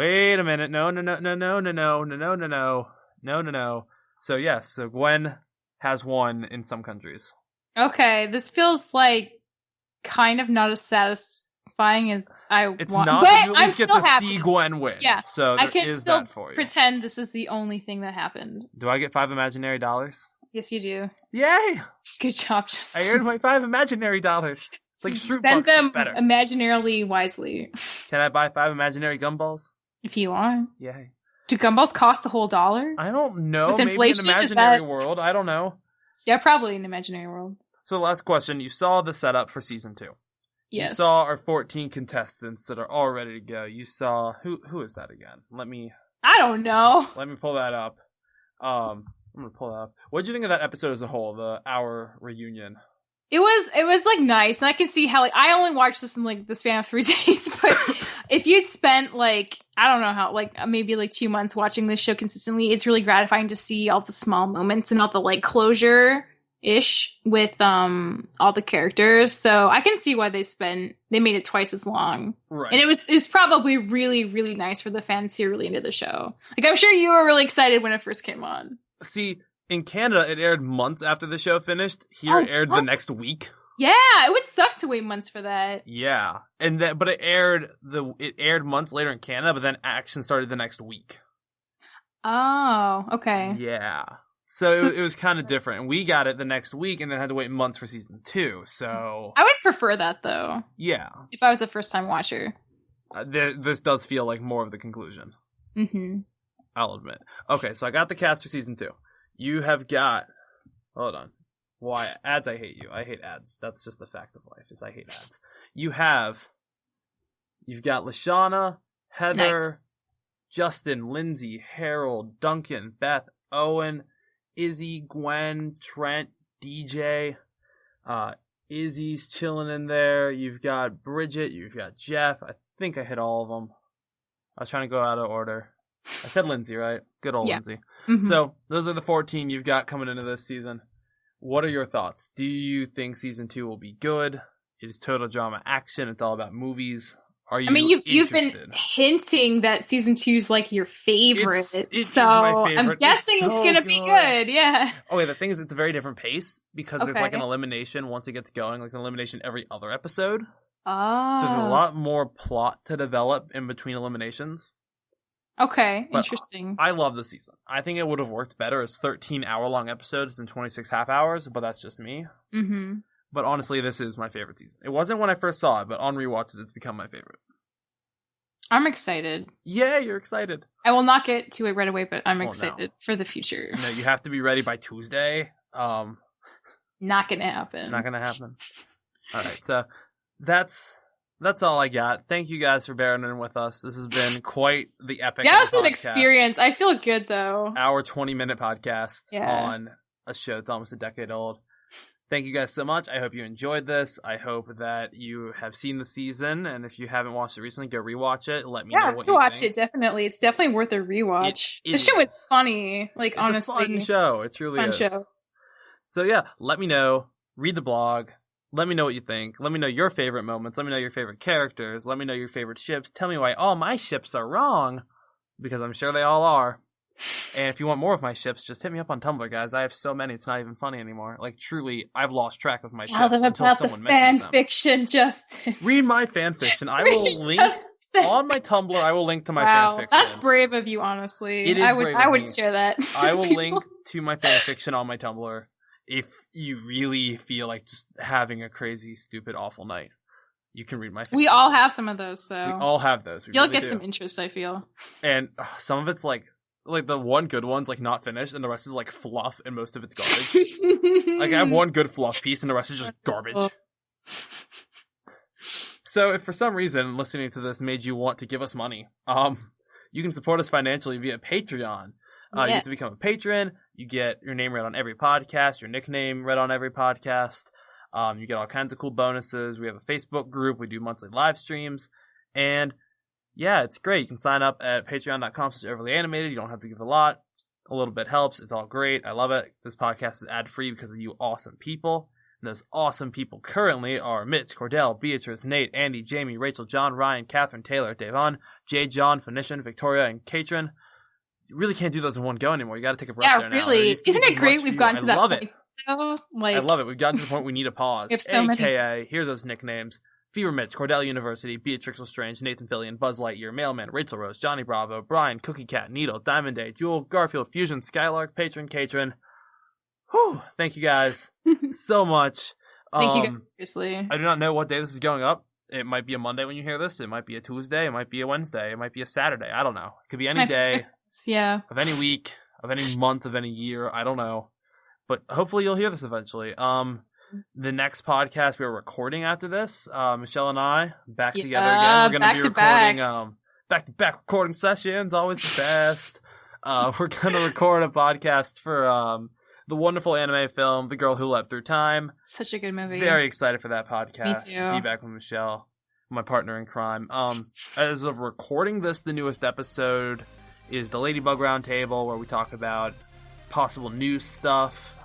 So yes, so Gwen has won in some countries. Okay, this feels like kind of not as satisfying as I want. It's not, but you at least get to see Gwen win. Yeah, so I can is still that for you. Pretend this is the only thing that happened. Do I get 5 imaginary dollars? Yes, you do. Yay! Good job, Justin. I earned my 5 imaginary dollars. It's like Shroot Spend Bucks, them better. imaginarily wisely. Can I buy 5 imaginary gumballs? If you want. Yay. Do gumballs cost a whole $1? I don't know. With Maybe inflation, an imaginary world. I don't know. Yeah, probably an imaginary world. So last question. You saw the setup for season 2. Yes. You saw our 14 contestants that are all ready to go. You saw... Who is that again? I don't know. Let me pull that up. I'm going to pull that up. What did you think of that episode as a whole? The hour reunion? It was like nice, and I can see how like I only watched this in like the span of 3 days, but if you'd spent like I don't know how like maybe like 2 months watching this show consistently, it's really gratifying to see all the small moments and all the like closure ish with all the characters. So I can see why they made it twice as long. Right. And it was probably really, really nice for the fans who are really into the show. Like I'm sure you were really excited when it first came on. See, in Canada, it aired months after the show finished. Here, it aired the next week. Yeah, it would suck to wait months for that. Yeah, but it aired months later in Canada, but then action started the next week. Oh, okay. Yeah, so it was kind of different, and we got it the next week, and then had to wait months for season 2. So I would prefer that though. Yeah, if I was a first-time watcher, this does feel like more of the conclusion. I'll admit. Okay, so I got the cast for season 2. You have got... Hold on. Why? Ads, I hate you. I hate ads. That's just a fact of life, is I hate ads. You've got Lashana, Heather, nice. Justin, Lindsay, Harold, Duncan, Beth, Owen, Izzy, Gwen, Trent, DJ. Izzy's chilling in there. You've got Bridget. You've got Jeff. I think I hit all of them. I was trying to go out of order. I said Lindsay, right? Good old Lindsay. So, those are the 14 you've got coming into this season. What are your thoughts? Do you think season 2 will be good? It is total drama action. It's all about movies. Are you you've been hinting that season 2 is like your favorite. It's my favorite. I'm guessing it's going to be good. Yeah. Okay, the thing is, it's a very different pace because there's like an elimination once it gets going, like an elimination every other episode. Oh. So there's a lot more plot to develop in between eliminations. Okay, interesting. I love the season. I think it would have worked better as 13 hour-long episodes than 26 half hours, but that's just me. But honestly, this is my favorite season. It wasn't when I first saw it, but on rewatches, it's become my favorite. I'm excited. Yeah, you're excited. I will not get to it right away, but I'm excited for the future. No, you have to be ready by Tuesday. Not gonna happen. Not gonna happen. All right, so that's all I got. Thank you guys for bearing in with us. This has been quite the epic. Yeah, it's an experience. I feel good though. Our 20-minute podcast on a show that's almost a decade old. Thank you guys so much. I hope you enjoyed this. I hope that you have seen the season, and if you haven't watched it recently, go rewatch it. Let me know what you think. Rewatch it, definitely. It's definitely worth a rewatch. The show is funny. Like, it's honestly. It's a fun show. It truly is. Show. So yeah, let me know. Read the blog. Let me know what you think. Let me know your favorite moments. Let me know your favorite characters. Let me know your favorite ships. Tell me why all my ships are wrong, because I'm sure they all are. And if you want more of my ships, just hit me up on Tumblr, guys. I have so many, it's not even funny anymore. Like, truly, I've lost track of my ships until someone mentions them. Fan fiction, Justin. Read my fan fiction. I will link on my Tumblr. I will link to my fan fiction. That's brave of you, honestly. It is I would share that. I will link to my fan fiction on my Tumblr if you really feel like just having a crazy, stupid, awful night. you can read my fanfiction. We all have some of those, so we all have those. You'll really get some interest, I feel. And some of it's like the one good one's like not finished, and the rest is like fluff, and most of it's garbage. Like I have one good fluff piece, and the rest is just garbage. So if for some reason listening to this made you want to give us money, you can support us financially via Patreon. You get to become a patron. You get your name read on every podcast, your nickname read on every podcast. You get all kinds of cool bonuses. We have a Facebook group. We do monthly live streams. And yeah, it's great. You can sign up at patreon.com/overlyanimated. You don't have to give a lot. A little bit helps. It's all great. I love it. This podcast is ad-free because of you awesome people. And those awesome people currently are Mitch, Cordell, Beatrice, Nate, Andy, Jamie, Rachel, John, Ryan, Catherine, Taylor, Devon, Jay, John, Phoenician, Victoria, and Katrin. You really can't do those in one go anymore. You got to take a breath there now. Yeah, really. Isn't it great we've gotten to that point? I love it. We've gotten to the point we need a pause. We have so AKA, here are those nicknames. Fever Mitch, Cordell University, Beatrix Lestrange, Nathan Fillion, Buzz Lightyear, Mailman, Rachel Rose, Johnny Bravo, Brian, Cookie Cat, Needle, Diamond Day, Jewel, Garfield, Fusion, Skylark, Patron, Katrin. Whew, thank you guys so much. Thank you guys, seriously. I do not know what day this is going up. It might be a Monday when you hear this. It might be a Tuesday. It might be a Wednesday. It might be a Saturday. I don't know. It could be any day. Yeah. Of any week, of any month, of any year. I don't know. But hopefully you'll hear this eventually. The next podcast we're recording after this, Michelle and I, back together again. We're going to be recording back-to-back recording sessions. Always the best. We're going to record a podcast for the wonderful anime film, The Girl Who Leapt Through Time. Such a good movie. Very excited for that podcast. Me too. Be back with Michelle, my partner in crime. As of recording this, the newest episode is the Ladybug Roundtable, where we talk about possible news stuff.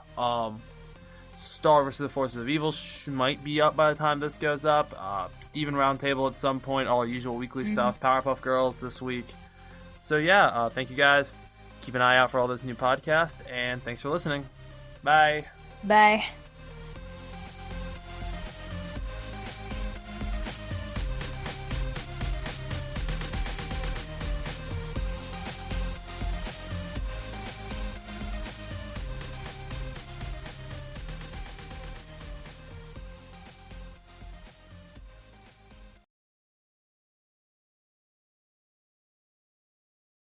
Star vs. the Forces of Evil might be up by the time this goes up. Steven Roundtable at some point. All our usual weekly stuff. Powerpuff Girls this week. So yeah, thank you guys. Keep an eye out for all those new podcasts, and thanks for listening. Bye. Bye.